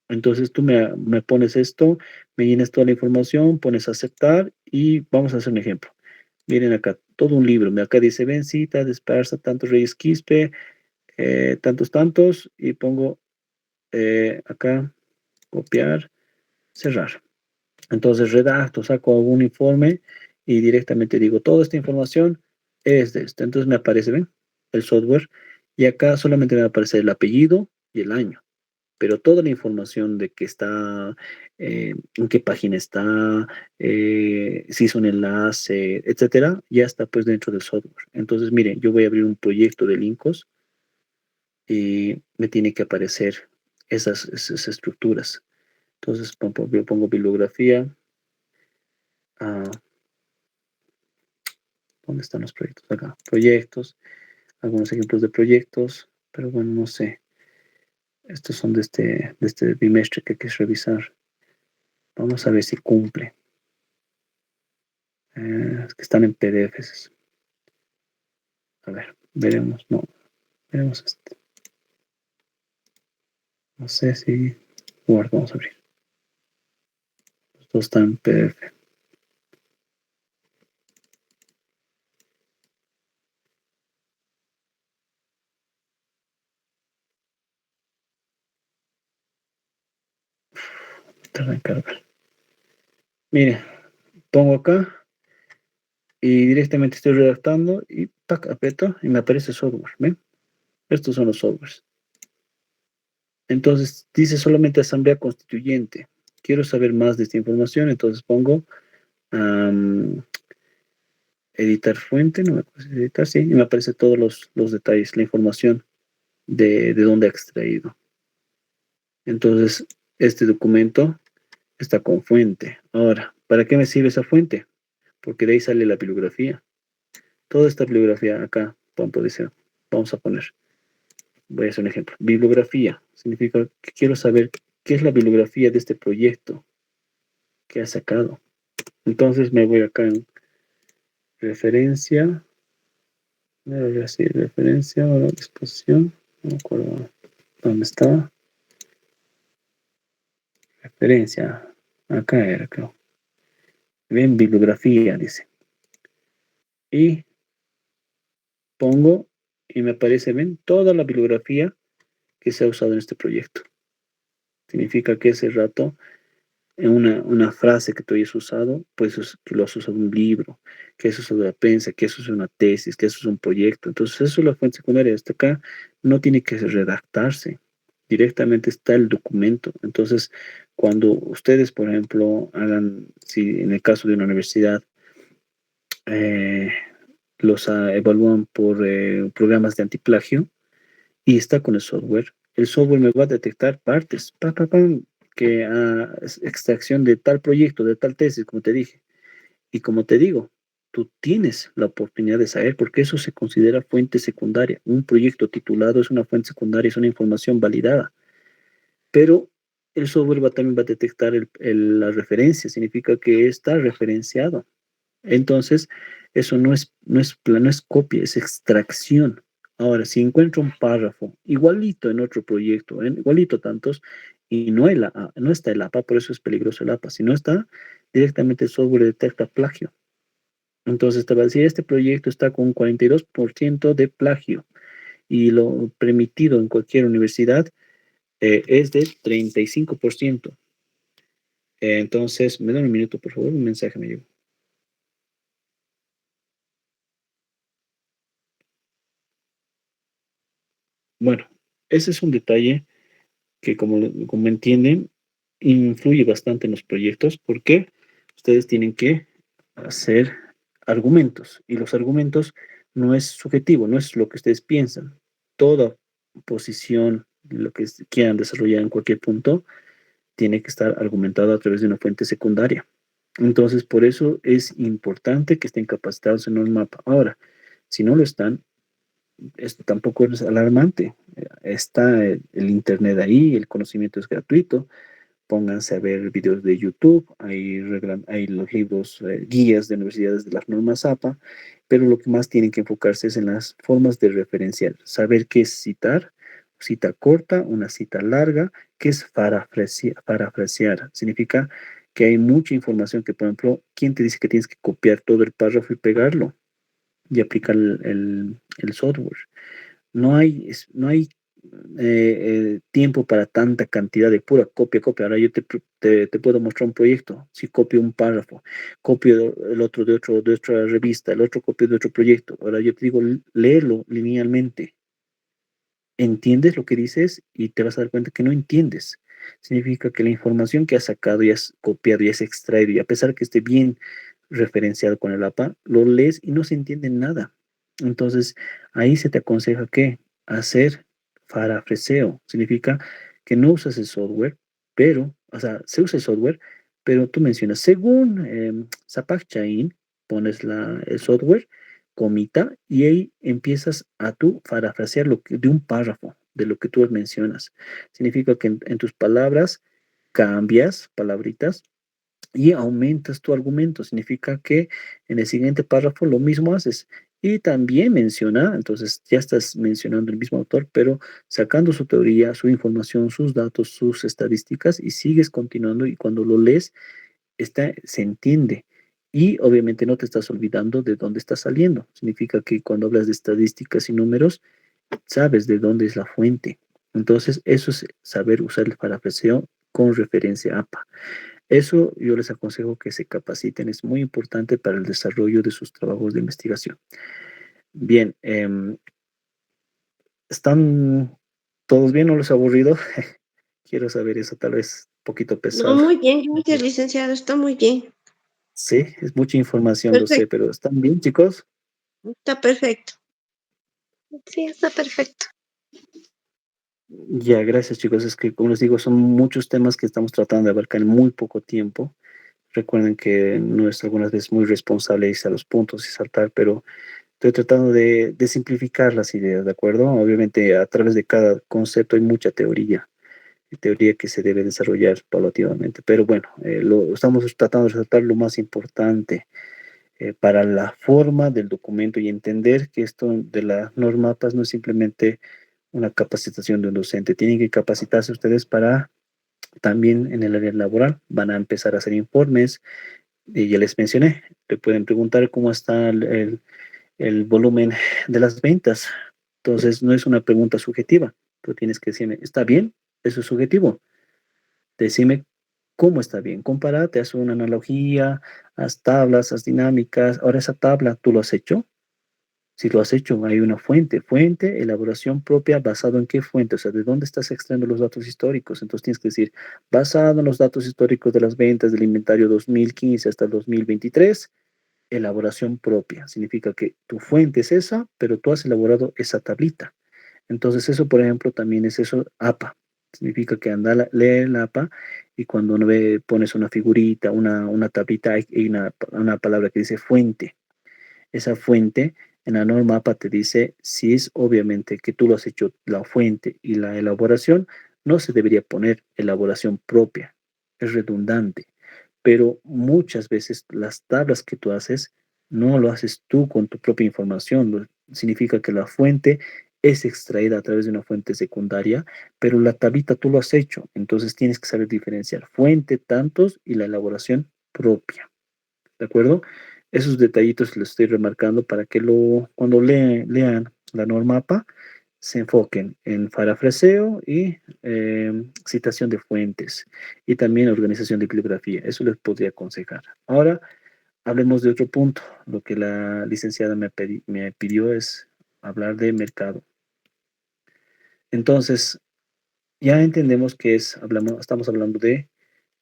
Entonces tú me pones esto, me llenas toda la información, pones aceptar y vamos a hacer un ejemplo. Miren acá, todo un libro. Acá dice, ven, cita, dispersa, tantos Reyes Quispe, tantos, y pongo acá, copiar, cerrar. Entonces redacto, saco algún informe y directamente digo, toda esta información es de esto. Entonces me aparece, ¿ven? El software. Y acá solamente me aparece el apellido y el año. Pero toda la información de que está, en qué página está, si hizo un enlace, etcétera, ya está pues dentro del software. Entonces, miren, yo voy a abrir un proyecto de Linkos y me tiene que aparecer esas estructuras. Entonces, yo pongo bibliografía. ah, ¿Dónde están los proyectos? Acá, proyectos, algunos ejemplos de proyectos, pero bueno, no sé. Estos son de este bimestre que hay que revisar. Vamos a ver si cumple. Es que están en PDFs. A ver, veremos. No, veremos este. No sé si Word, vamos a abrir. Los dos están en PDF. Tarda en cargar. Mire, pongo acá y directamente estoy redactando y tac, aprieto y me aparece software. ¿Ven? Estos son los softwares. Entonces dice solamente asamblea constituyente. Quiero saber más de esta información, entonces pongo editar fuente, no me acuerdo si editar, sí, y me aparece todos los detalles, la información de dónde ha extraído. Entonces, este documento está con fuente. Ahora, ¿para qué me sirve esa fuente? Porque de ahí sale la bibliografía. Toda esta bibliografía acá, vamos a poner, voy a hacer un ejemplo. Bibliografía significa que quiero saber qué es la bibliografía de este proyecto que ha sacado. Entonces me voy acá en referencia, referencia o la disposición, no me acuerdo dónde estaba. Referencia, acá era, creo. Ven, bibliografía, dice. Y pongo y me aparece, ven, toda la bibliografía que se ha usado en este proyecto. Significa que ese rato, en una frase que tú hayas usado, pues que lo has usado en un libro, que eso es de la prensa, que eso es una tesis, que eso es un proyecto. Entonces, eso es la fuente secundaria. Hasta acá no tiene que redactarse. Directamente está el documento. Entonces, cuando ustedes, por ejemplo, hagan, si en el caso de una universidad, eh, los evalúan por programas de antiplagio y está con el software me va a detectar partes, que es extracción de tal proyecto, de tal tesis, como te dije. Y como te digo, tú tienes la oportunidad de saber porque eso se considera fuente secundaria. Un proyecto titulado es una fuente secundaria, es una información validada. Pero el software también va a detectar la referencia, significa que está referenciado. Entonces, eso no es copia, es extracción. Ahora, si encuentro un párrafo igualito en otro proyecto, igualito tantos, y no está el APA, por eso es peligroso el APA. Si no está, directamente el software detecta plagio. Entonces te va a decir, este proyecto está con un 42% de plagio y lo permitido en cualquier universidad es de 35%. Entonces, me da un minuto, por favor, un mensaje me llegó. Bueno, ese es un detalle que, como entienden, influye bastante en los proyectos porque ustedes tienen que hacer argumentos y los argumentos no es subjetivo, no es lo que ustedes piensan. Toda posición, lo que quieran desarrollar en cualquier punto, tiene que estar argumentado a través de una fuente secundaria. Entonces, por eso es importante que estén capacitados en un mapa. Ahora, si no lo están, esto tampoco es alarmante. Está el Internet ahí, el conocimiento es gratuito. Pónganse a ver videos de YouTube, hay los libros, guías de universidades de las normas APA, pero lo que más tienen que enfocarse es en las formas de referenciar, saber qué es citar, cita corta, una cita larga, qué es parafrasear. Significa que hay mucha información que, por ejemplo, ¿quién te dice que tienes que copiar todo el párrafo y pegarlo y aplicar el software? No hay tiempo para tanta cantidad de pura copia, copia. Ahora yo te puedo mostrar un proyecto. Si copio un párrafo, copio el otro de otra revista, el otro copio de otro proyecto. Ahora yo te digo, léelo linealmente. Entiendes lo que dices y te vas a dar cuenta que no entiendes. Significa que la información que has sacado y has copiado y has extraído, y a pesar que esté bien referenciado con el APA, lo lees y no se entiende nada. Entonces, ahí se te aconseja que hacer parafraseo. Significa que no usas el software, pero, o sea, se usa el software, pero tú mencionas, según Zapak Chain, pones el software comita, y ahí empiezas a tú parafrasear de un párrafo de lo que tú mencionas. Significa que en tus palabras cambias palabritas y aumentas tu argumento. Significa que en el siguiente párrafo lo mismo haces. Y también menciona, entonces ya estás mencionando el mismo autor, pero sacando su teoría, su información, sus datos, sus estadísticas, y sigues continuando, y cuando lo lees se entiende. Y obviamente no te estás olvidando de dónde está saliendo. Significa que cuando hablas de estadísticas y números, sabes de dónde es la fuente. Entonces, eso es saber usar el parafraseo con referencia a APA. Eso yo les aconsejo que se capaciten, es muy importante para el desarrollo de sus trabajos de investigación. Bien, ¿están todos bien? ¿No les ha aburrido? Quiero saber eso, tal vez un poquito No, pesado. muy bien, gracias, licenciado, está muy bien. Sí, es mucha información, lo sé, Perfecto, pero ¿están bien, chicos? está perfecto. Sí, está perfecto. Ya, gracias, chicos. Es que, como les digo, son muchos temas que estamos tratando de abarcar en muy poco tiempo. Recuerden que no es algunas veces muy responsable irse a los puntos y saltar, pero estoy tratando de simplificar las ideas, ¿de acuerdo? Obviamente, a través de cada concepto hay mucha teoría que se debe desarrollar paulativamente, pero bueno, estamos tratando de resaltar lo más importante para la forma del documento y entender que esto de las normas MAPAS no es simplemente una capacitación de un docente, tienen que capacitarse ustedes para también en el área laboral, van a empezar a hacer informes, y ya les mencioné, le pueden preguntar cómo está el volumen de las ventas. Entonces, no es una pregunta subjetiva. Tú tienes que decirme, ¿está bien? Eso es subjetivo. Decime cómo está bien. Compárate, haz una analogía, haz tablas, haz dinámicas. Ahora, esa tabla, ¿tú lo has hecho? Si lo has hecho, hay una fuente, elaboración propia, ¿basado en qué fuente? O sea, ¿de dónde estás extrayendo los datos históricos? Entonces tienes que decir, basado en los datos históricos de las ventas del inventario 2015 hasta el 2023, elaboración propia. Significa que tu fuente es esa, pero tú has elaborado esa tablita. Entonces eso, por ejemplo, también es eso, APA. Significa que anda, lee el APA, y cuando uno ve, pones una figurita, una tablita, hay una palabra que dice fuente. Esa fuente en la norma APA te dice si es obviamente que tú lo has hecho la fuente y la elaboración, no se debería poner elaboración propia, es redundante, pero muchas veces las tablas que tú haces no lo haces tú con tu propia información. Significa que la fuente es extraída a través de una fuente secundaria, pero la tablita tú lo has hecho, entonces tienes que saber diferenciar fuente, tantos y la elaboración propia. ¿De acuerdo? Esos detallitos los estoy remarcando para que cuando lean la norma APA se enfoquen en parafraseo y citación de fuentes y también organización de bibliografía. Eso les podría aconsejar. Ahora hablemos de otro punto. Lo que la licenciada me pidió es hablar de mercado. Entonces, ya entendemos que estamos hablando de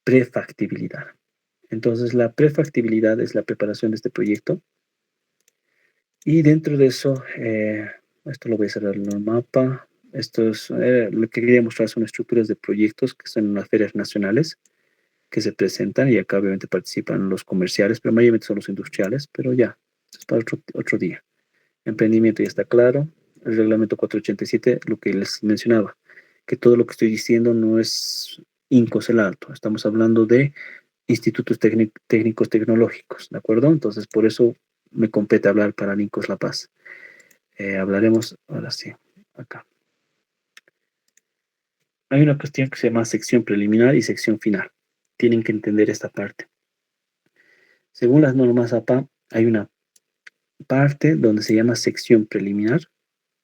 prefactibilidad. Entonces, la prefactibilidad es la preparación de este proyecto. Y dentro de eso, esto lo voy a cerrar en el mapa. Esto es lo que quería mostrar son estructuras de proyectos que son en las ferias nacionales que se presentan y acá obviamente participan los comerciales, pero mayormente son los industriales, pero ya, es para otro día. Emprendimiento ya está claro. El reglamento 487, lo que les mencionaba, que todo lo que estoy diciendo no es INCOS el alto, estamos hablando de institutos técnicos tecnológicos, ¿de acuerdo? Entonces, por eso me compete hablar para INCOS La Paz. Hablaremos, ahora sí, acá. Hay una cuestión que se llama sección preliminar y sección final. Tienen que entender esta parte. Según las normas APA, hay una parte donde se llama sección preliminar,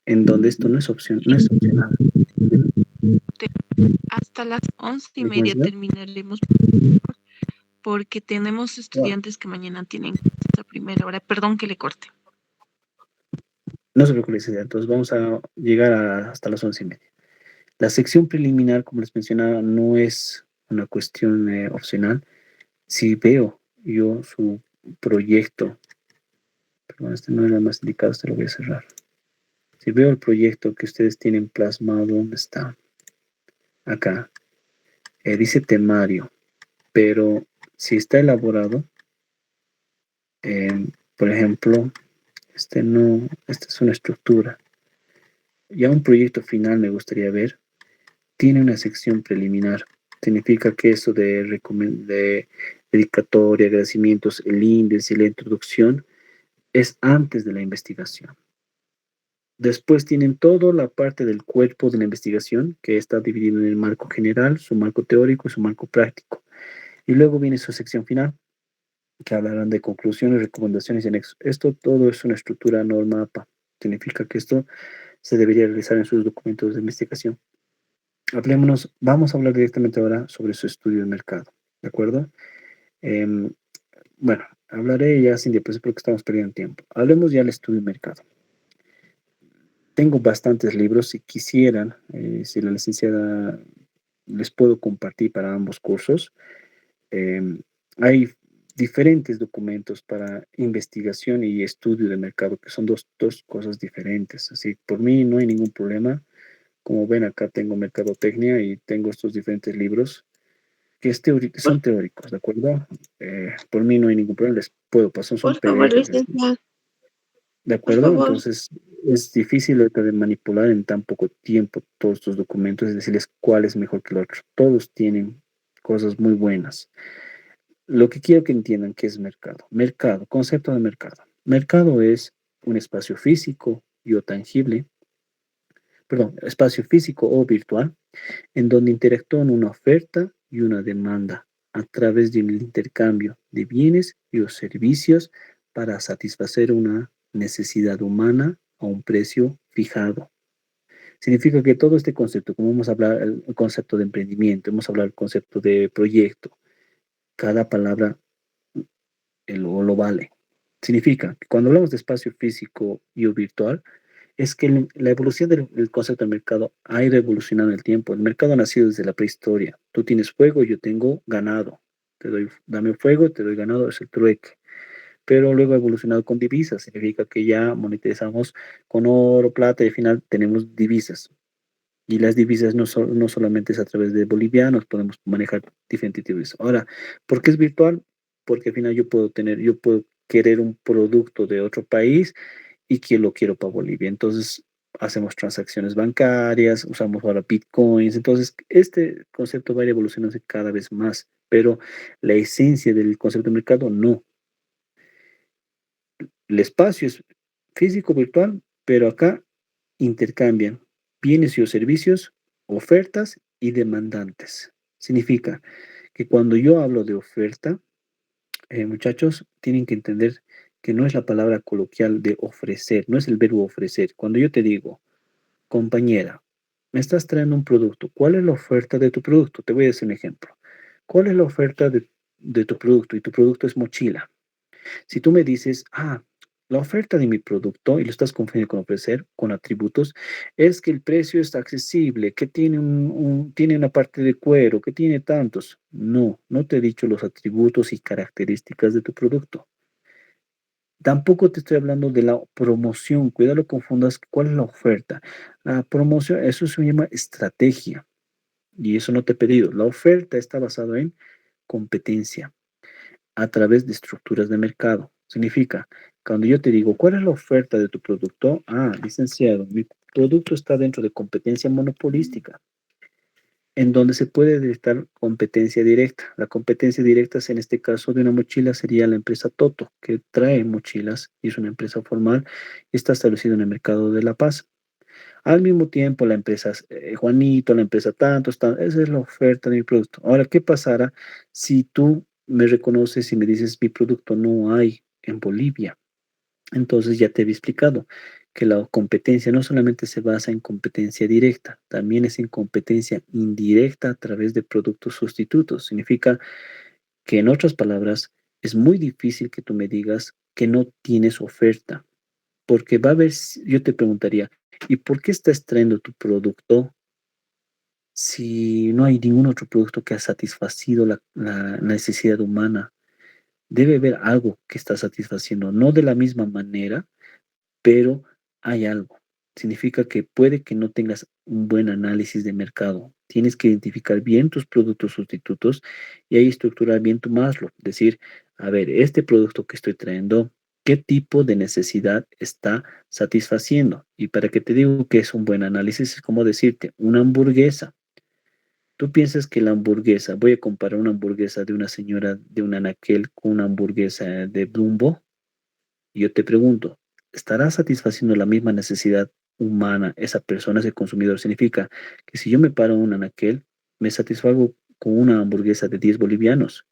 en donde esto no es opcional. Hasta las 11:30 ¿Me terminaremos porque tenemos estudiantes que mañana tienen esta primera hora. Perdón que le corte. No se preocupe, entonces vamos a llegar hasta las 11:30. La sección preliminar, como les mencionaba, no es una cuestión opcional. Si veo yo su proyecto, perdón, este no era el más indicado, este lo voy a cerrar. Si veo el proyecto que ustedes tienen plasmado, ¿dónde está? Acá. Dice temario, pero si está elaborado, por ejemplo, esta es una estructura. Ya un proyecto final me gustaría ver, tiene una sección preliminar. Significa que eso de dedicatoria, agradecimientos, el índice y la introducción es antes de la investigación. Después tienen toda la parte del cuerpo de la investigación, que está dividido en el marco general, su marco teórico y su marco práctico. Y luego viene su sección final, que hablarán de conclusiones, recomendaciones y anexos. Esto todo es una estructura norma APA. Significa que esto se debería realizar en sus documentos de investigación. Vamos a hablar directamente ahora sobre su estudio de mercado, ¿de acuerdo? Bueno, hablaré ya sin diapositivas porque estamos perdiendo tiempo. Hablemos ya del estudio de mercado. Tengo bastantes libros, si quisieran, si la licenciada les puedo compartir para ambos cursos. Hay diferentes documentos para investigación y estudio de mercado, que son dos cosas diferentes. Así, por mí no hay ningún problema. Como ven, acá tengo mercadotecnia y tengo estos diferentes libros que son teóricos, ¿de acuerdo? Por mí no hay ningún problema, les puedo pasar, son Por favor, PDFs, licenciada, ¿de por acuerdo? favor. Entonces, es difícil ahorita de manipular en tan poco tiempo todos estos documentos y decirles cuál es mejor que el otro. Todos tienen cosas muy buenas. Lo que quiero que entiendan que es mercado. Mercado, concepto de mercado. Mercado es un espacio físico y o tangible, perdón, espacio físico o virtual, en donde interactúan una oferta y una demanda a través del intercambio de bienes y o servicios para satisfacer una necesidad humana a un precio fijado. Significa que todo este concepto, como hemos hablado, el concepto de emprendimiento, hemos hablado del concepto de proyecto, cada palabra lo vale. Significa que cuando hablamos de espacio físico y o virtual, es que la evolución del concepto del mercado ha ido evolucionando en el tiempo. El mercado ha nacido desde la prehistoria. Tú tienes fuego, yo tengo ganado. Dame fuego, te doy ganado, es el trueque. Pero luego ha evolucionado con divisas. Significa que ya monetizamos con oro, plata y al final tenemos divisas. Y las divisas no solamente es a través de bolivianos, podemos manejar diferentes divisas. Ahora, ¿por qué es virtual? Porque al final yo puedo querer un producto de otro país y que lo quiero para Bolivia. Entonces, hacemos transacciones bancarias, usamos ahora bitcoins. Entonces, este concepto va a ir evolucionándose cada vez más, pero la esencia del concepto de mercado no. El espacio es físico, virtual, pero acá intercambian bienes y o servicios, ofertas y demandantes. Significa que cuando yo hablo de oferta, muchachos, tienen que entender que no es la palabra coloquial de ofrecer, no es el verbo ofrecer. Cuando yo te digo, compañera, me estás trayendo un producto, ¿cuál es la oferta de tu producto? Te voy a decir un ejemplo. ¿Cuál es la oferta de tu producto? Y tu producto es mochila. Si tú me dices, la oferta de mi producto, y lo estás confundiendo con ofrecer, con atributos, es que el precio está accesible, que tiene, tiene una parte de cuero, que tiene tantos. No, no te he dicho los atributos y características de tu producto. Tampoco te estoy hablando de la promoción. Cuidado, no confundas cuál es la oferta. La promoción, eso se llama estrategia. Y eso no te he pedido. La oferta está basada en competencia a través de estructuras de mercado. Significa, cuando yo te digo, ¿cuál es la oferta de tu producto? Licenciado, mi producto está dentro de competencia monopolística, en donde se puede detectar competencia directa. La competencia directa es en este caso de una mochila sería la empresa Toto, que trae mochilas y es una empresa formal y está establecida en el mercado de La Paz. Al mismo tiempo, la empresa Juanito, la empresa tantos, esa es la oferta de mi producto. Ahora, ¿qué pasará si tú me reconoces y me dices mi producto no hay en Bolivia? Entonces ya te había explicado que la competencia no solamente se basa en competencia directa, también es en competencia indirecta a través de productos sustitutos. Significa que, en otras palabras, es muy difícil que tú me digas que no tienes oferta, porque va a haber, yo te preguntaría, ¿y por qué estás trayendo tu producto si no hay ningún otro producto que ha satisfacido la necesidad humana? Debe haber algo que está satisfaciendo, no de la misma manera, pero hay algo. Significa que puede que no tengas un buen análisis de mercado. Tienes que identificar bien tus productos sustitutos y ahí estructurar bien tu Maslow. Decir, a ver, este producto que estoy trayendo, ¿qué tipo de necesidad está satisfaciendo? Y para que te digo que es un buen análisis, es como decirte, una hamburguesa. Tú piensas que la hamburguesa, voy a comparar una hamburguesa de una señora de un anaquel con una hamburguesa de Dumbo. Y yo te pregunto, ¿estará satisfaciendo la misma necesidad humana esa persona, ese consumidor? Significa que si yo me paro en un anaquel, me satisfago con una hamburguesa de 10 bolivianos.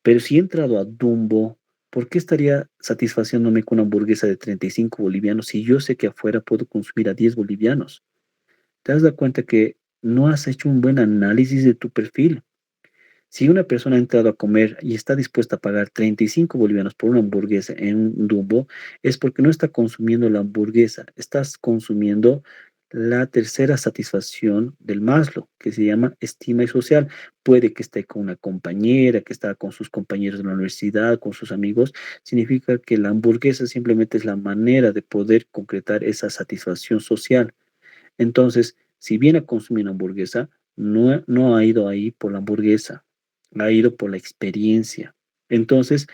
Pero si he entrado a Dumbo, ¿por qué estaría satisfaciéndome con una hamburguesa de 35 bolivianos si yo sé que afuera puedo consumir a 10 bolivianos? ¿Te das cuenta que no has hecho un buen análisis de tu perfil? Si una persona ha entrado a comer y está dispuesta a pagar 35 bolivianos por una hamburguesa en un Dumbo, es porque no está consumiendo la hamburguesa, estás consumiendo la tercera satisfacción del Maslow, que se llama estima y social. Puede que esté con una compañera, que está con sus compañeros de la universidad, con sus amigos. Significa que la hamburguesa simplemente es la manera de poder concretar esa satisfacción social. Entonces, si viene a consumir una hamburguesa, no ha ido ahí por la hamburguesa, ha ido por la experiencia. Entonces,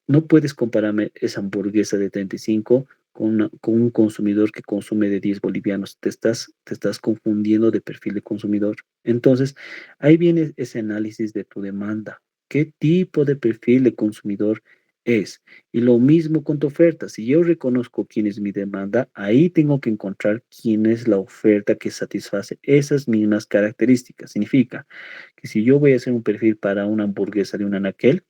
no puedes compararme esa hamburguesa de 35 con un consumidor que consume de 10 bolivianos. Te estás confundiendo de perfil de consumidor. Entonces, ahí viene ese análisis de tu demanda. ¿Qué tipo de perfil de consumidor es? Y lo mismo con tu oferta. Si yo reconozco quién es mi demanda, ahí tengo que encontrar quién es la oferta que satisface esas mismas características. Significa que si yo voy a hacer un perfil para una hamburguesa de un anaquel,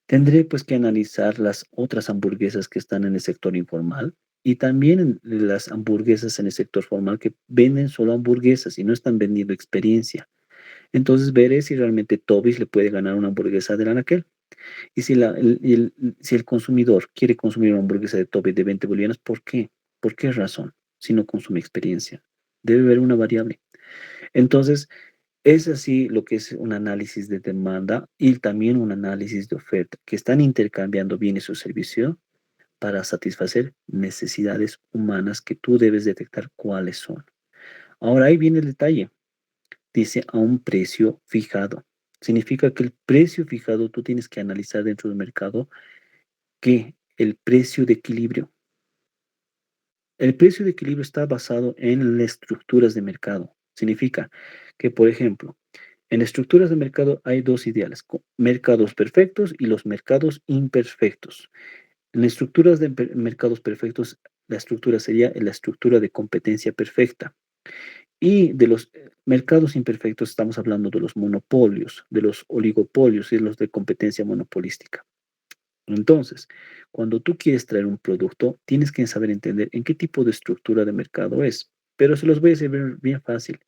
tendré pues que analizar las otras hamburguesas que están en el sector informal y también las hamburguesas en el sector formal que venden solo hamburguesas y no están vendiendo experiencia. Entonces veré si realmente Tobis le puede ganar una hamburguesa del anaquel. Y si el consumidor quiere consumir una hamburguesa de Tobis de 20 bolivianos, ¿por qué? ¿Por qué razón? Si no consume experiencia. Debe haber una variable. Entonces, es así lo que es un análisis de demanda y también un análisis de oferta, que están intercambiando bienes o servicios para satisfacer necesidades humanas que tú debes detectar cuáles son. Ahora ahí viene el detalle. Dice a un precio fijado. Significa que el precio fijado tú tienes que analizar dentro del mercado que el precio de equilibrio. El precio de equilibrio está basado en las estructuras de mercado. Significa que, por ejemplo, en estructuras de mercado hay dos ideales, mercados perfectos y los mercados imperfectos. En estructuras de mercados perfectos, la estructura sería la estructura de competencia perfecta. Y de los mercados imperfectos estamos hablando de los monopolios, de los oligopolios y los de competencia monopolística. Entonces, cuando tú quieres traer un producto, tienes que saber entender en qué tipo de estructura de mercado es. Pero se los voy a decir bien, bien fácil.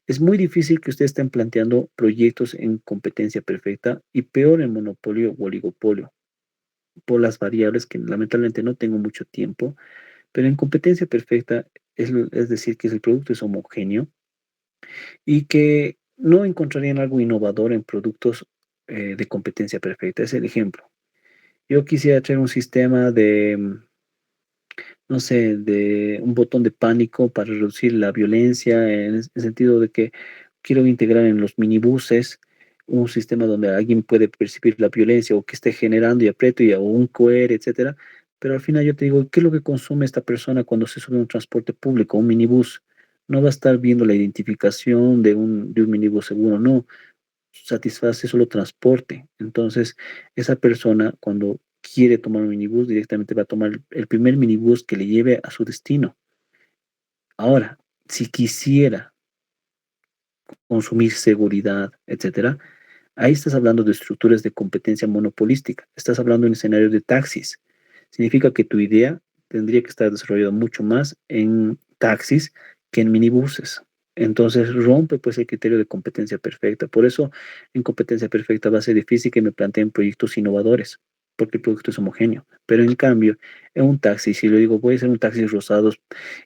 Es muy difícil que ustedes estén planteando proyectos en competencia perfecta y peor en monopolio o oligopolio, por las variables que lamentablemente no tengo mucho tiempo, pero en competencia perfecta es decir que el producto es homogéneo y que no encontrarían algo innovador en productos de competencia perfecta. Es el ejemplo. Yo quisiera traer un sistema de, no sé, de un botón de pánico para reducir la violencia, en el sentido de que quiero integrar en los minibuses un sistema donde alguien puede percibir la violencia o que esté generando y aprieto y o un QR, etcétera. Pero al final yo te digo, ¿qué es lo que consume esta persona cuando se sube a un transporte público, un minibús? No va a estar viendo la identificación de un minibús seguro, no, satisface solo transporte. Entonces, esa persona cuando quiere tomar un minibús, directamente va a tomar el primer minibús que le lleve a su destino. Ahora, si quisiera consumir seguridad, etcétera, ahí estás hablando de estructuras de competencia monopolística. Estás hablando de un escenario de taxis. Significa que tu idea tendría que estar desarrollada mucho más en taxis que en minibuses. Entonces rompe pues el criterio de competencia perfecta. Por eso en competencia perfecta va a ser difícil que me planteen proyectos innovadores, porque el producto es homogéneo. Pero en cambio, en un taxi, si le digo voy a hacer un taxi rosados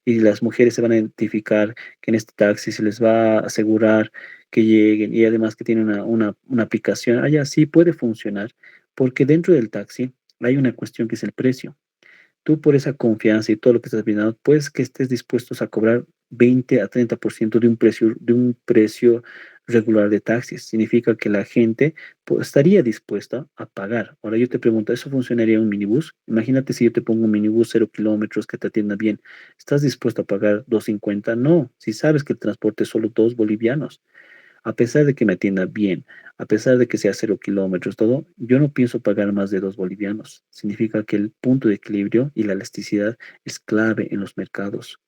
y las mujeres se van a identificar que en este taxi se les va a asegurar que lleguen y además que tiene una aplicación, allá sí puede funcionar, porque dentro del taxi hay una cuestión que es el precio. Tú por esa confianza y todo lo que estás brindando, puedes que estés dispuestos a cobrar 20 a 30% de un precio regular de taxis. Significa que la gente pues, estaría dispuesta a pagar. Ahora yo te pregunto, ¿eso funcionaría en un minibús? Imagínate si yo te pongo un minibús 0 kilómetros que te atienda bien. ¿Estás dispuesto a pagar 2.50? No, si sabes que el transporte es solo 2 bolivianos. A pesar de que me atienda bien, a pesar de que sea 0 kilómetros, todo, yo no pienso pagar más de 2 bolivianos. Significa que el punto de equilibrio y la elasticidad es clave en los mercados.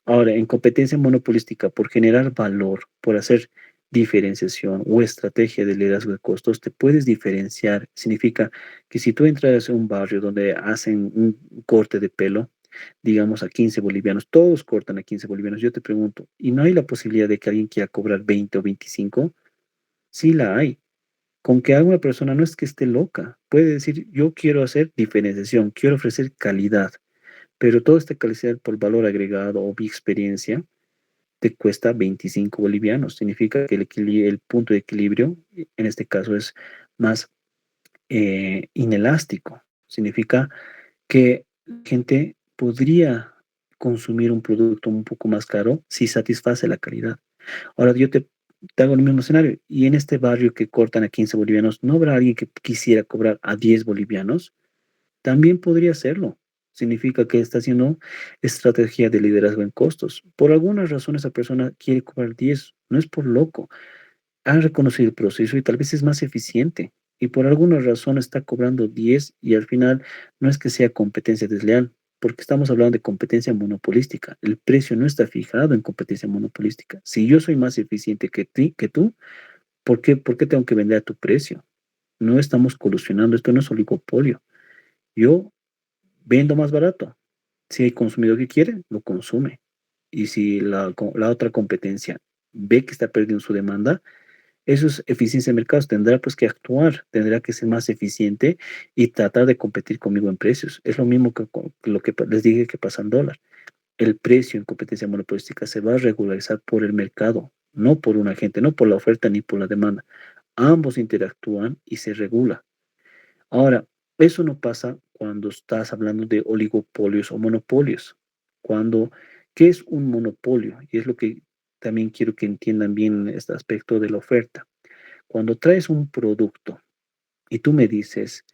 Ahora, en competencia monopolística, por generar valor, por hacer diferenciación o estrategia de liderazgo de costos, te puedes diferenciar. Significa que si tú entras a un barrio donde hacen un corte de pelo, digamos a 15 bolivianos, todos cortan a 15 bolivianos, yo te pregunto, ¿y no hay la posibilidad de que alguien quiera cobrar 20 o 25? Sí la hay. Con que haga una persona no es que esté loca, puede decir, yo quiero hacer diferenciación, quiero ofrecer calidad, pero toda esta calidad por valor agregado o mi experiencia te cuesta 25 bolivianos. Significa que el punto de equilibrio, en este caso, es más inelástico. Significa que la gente podría consumir un producto un poco más caro si satisface la calidad. Ahora te hago el mismo escenario. Y en este barrio que cortan a 15 bolivianos, ¿no habrá alguien que quisiera cobrar a 10 bolivianos? También podría hacerlo. Significa que está haciendo estrategia de liderazgo en costos. Por alguna razón esa persona quiere cobrar 10. No es por loco. Ha reconocido el proceso y tal vez es más eficiente. Y por alguna razón está cobrando 10 y al final no es que sea competencia desleal, porque estamos hablando de competencia monopolística. El precio no está fijado en competencia monopolística. Si yo soy más eficiente que tú, por qué tengo que vender a tu precio? No estamos colusionando, esto no es oligopolio. Yo vendo más barato. Si hay consumidor que quiere, lo consume. Y si la otra competencia ve que está perdiendo su demanda, eso es eficiencia de mercados. Tendrá pues que actuar, tendrá que ser más eficiente y tratar de competir conmigo en precios. Es lo mismo que lo que les dije que pasa al dólar. El precio en competencia monopolística se va a regularizar por el mercado, no por un agente, no por la oferta ni por la demanda. Ambos interactúan y se regula. Ahora, eso no pasa cuando estás hablando de oligopolios o monopolios. Cuando, ¿qué es un monopolio? Y es lo que también quiero que entiendan bien este aspecto de la oferta. Cuando traes un producto y tú me dices,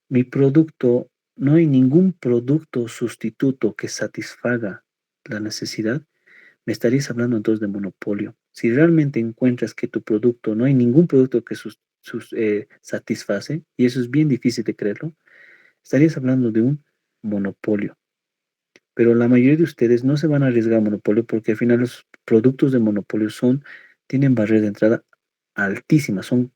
mi producto, no hay ningún producto sustituto que satisfaga la necesidad, me estarías hablando entonces de monopolio. Si realmente encuentras que tu producto, no hay ningún producto que satisface, y eso es bien difícil de creerlo, estarías hablando de un monopolio. Pero la mayoría de ustedes no se van a arriesgar a monopolio porque al final productos de monopolio tienen barreras de entrada altísimas, son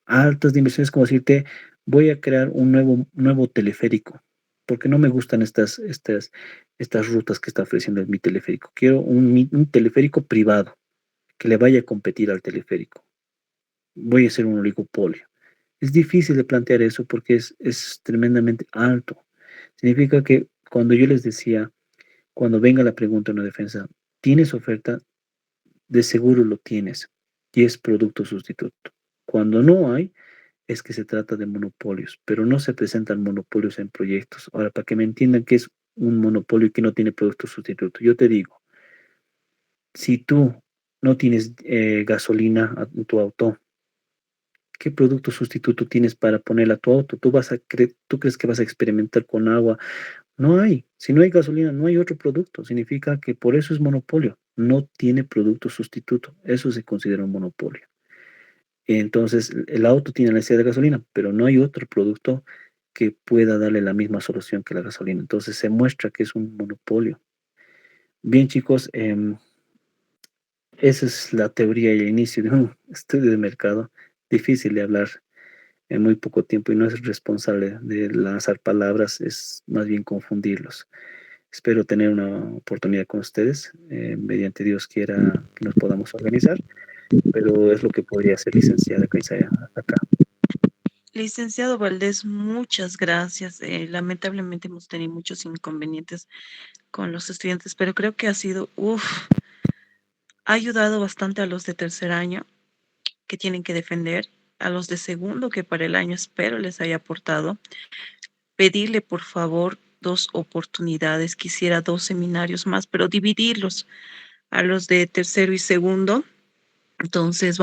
altas de inversiones, como decirte, voy a crear un nuevo teleférico, porque no me gustan estas rutas que está ofreciendo mi teleférico. Quiero un teleférico privado que le vaya a competir al teleférico. Voy a hacer un oligopolio. Es difícil de plantear eso porque es tremendamente alto. Significa que cuando yo les decía, cuando venga la pregunta en la defensa, ¿tienes oferta? De seguro lo tienes y es producto sustituto. Cuando no hay, es que se trata de monopolios, pero no se presentan monopolios en proyectos. Ahora, para que me entiendan qué es un monopolio y que no tiene producto sustituto, yo te digo, si tú no tienes gasolina en tu auto, ¿qué producto sustituto tienes para ponerla a tu auto? ¿Tú crees que vas a experimentar con agua? No hay. Si no hay gasolina, no hay otro producto. Significa que por eso es monopolio. No tiene producto sustituto. Eso se considera un monopolio. Entonces, el auto tiene la necesidad de gasolina, pero no hay otro producto que pueda darle la misma solución que la gasolina. Entonces, se muestra que es un monopolio. Bien, chicos, esa es la teoría y el inicio de un estudio de mercado. Difícil de hablar en muy poco tiempo y no es responsable de lanzar palabras, es más bien confundirlos. Espero tener una oportunidad con ustedes, mediante Dios quiera que nos podamos organizar, pero es lo que podría hacer licenciada Kaisaya acá. Licenciado Valdés, muchas gracias. Lamentablemente hemos tenido muchos inconvenientes con los estudiantes, pero creo que ha sido, ha ayudado bastante a los de tercer año que tienen que defender, a los de segundo que para el año espero les haya aportado. Pedirle por favor 2 oportunidades, quisiera 2 seminarios más, pero dividirlos a los de tercero y segundo. Entonces,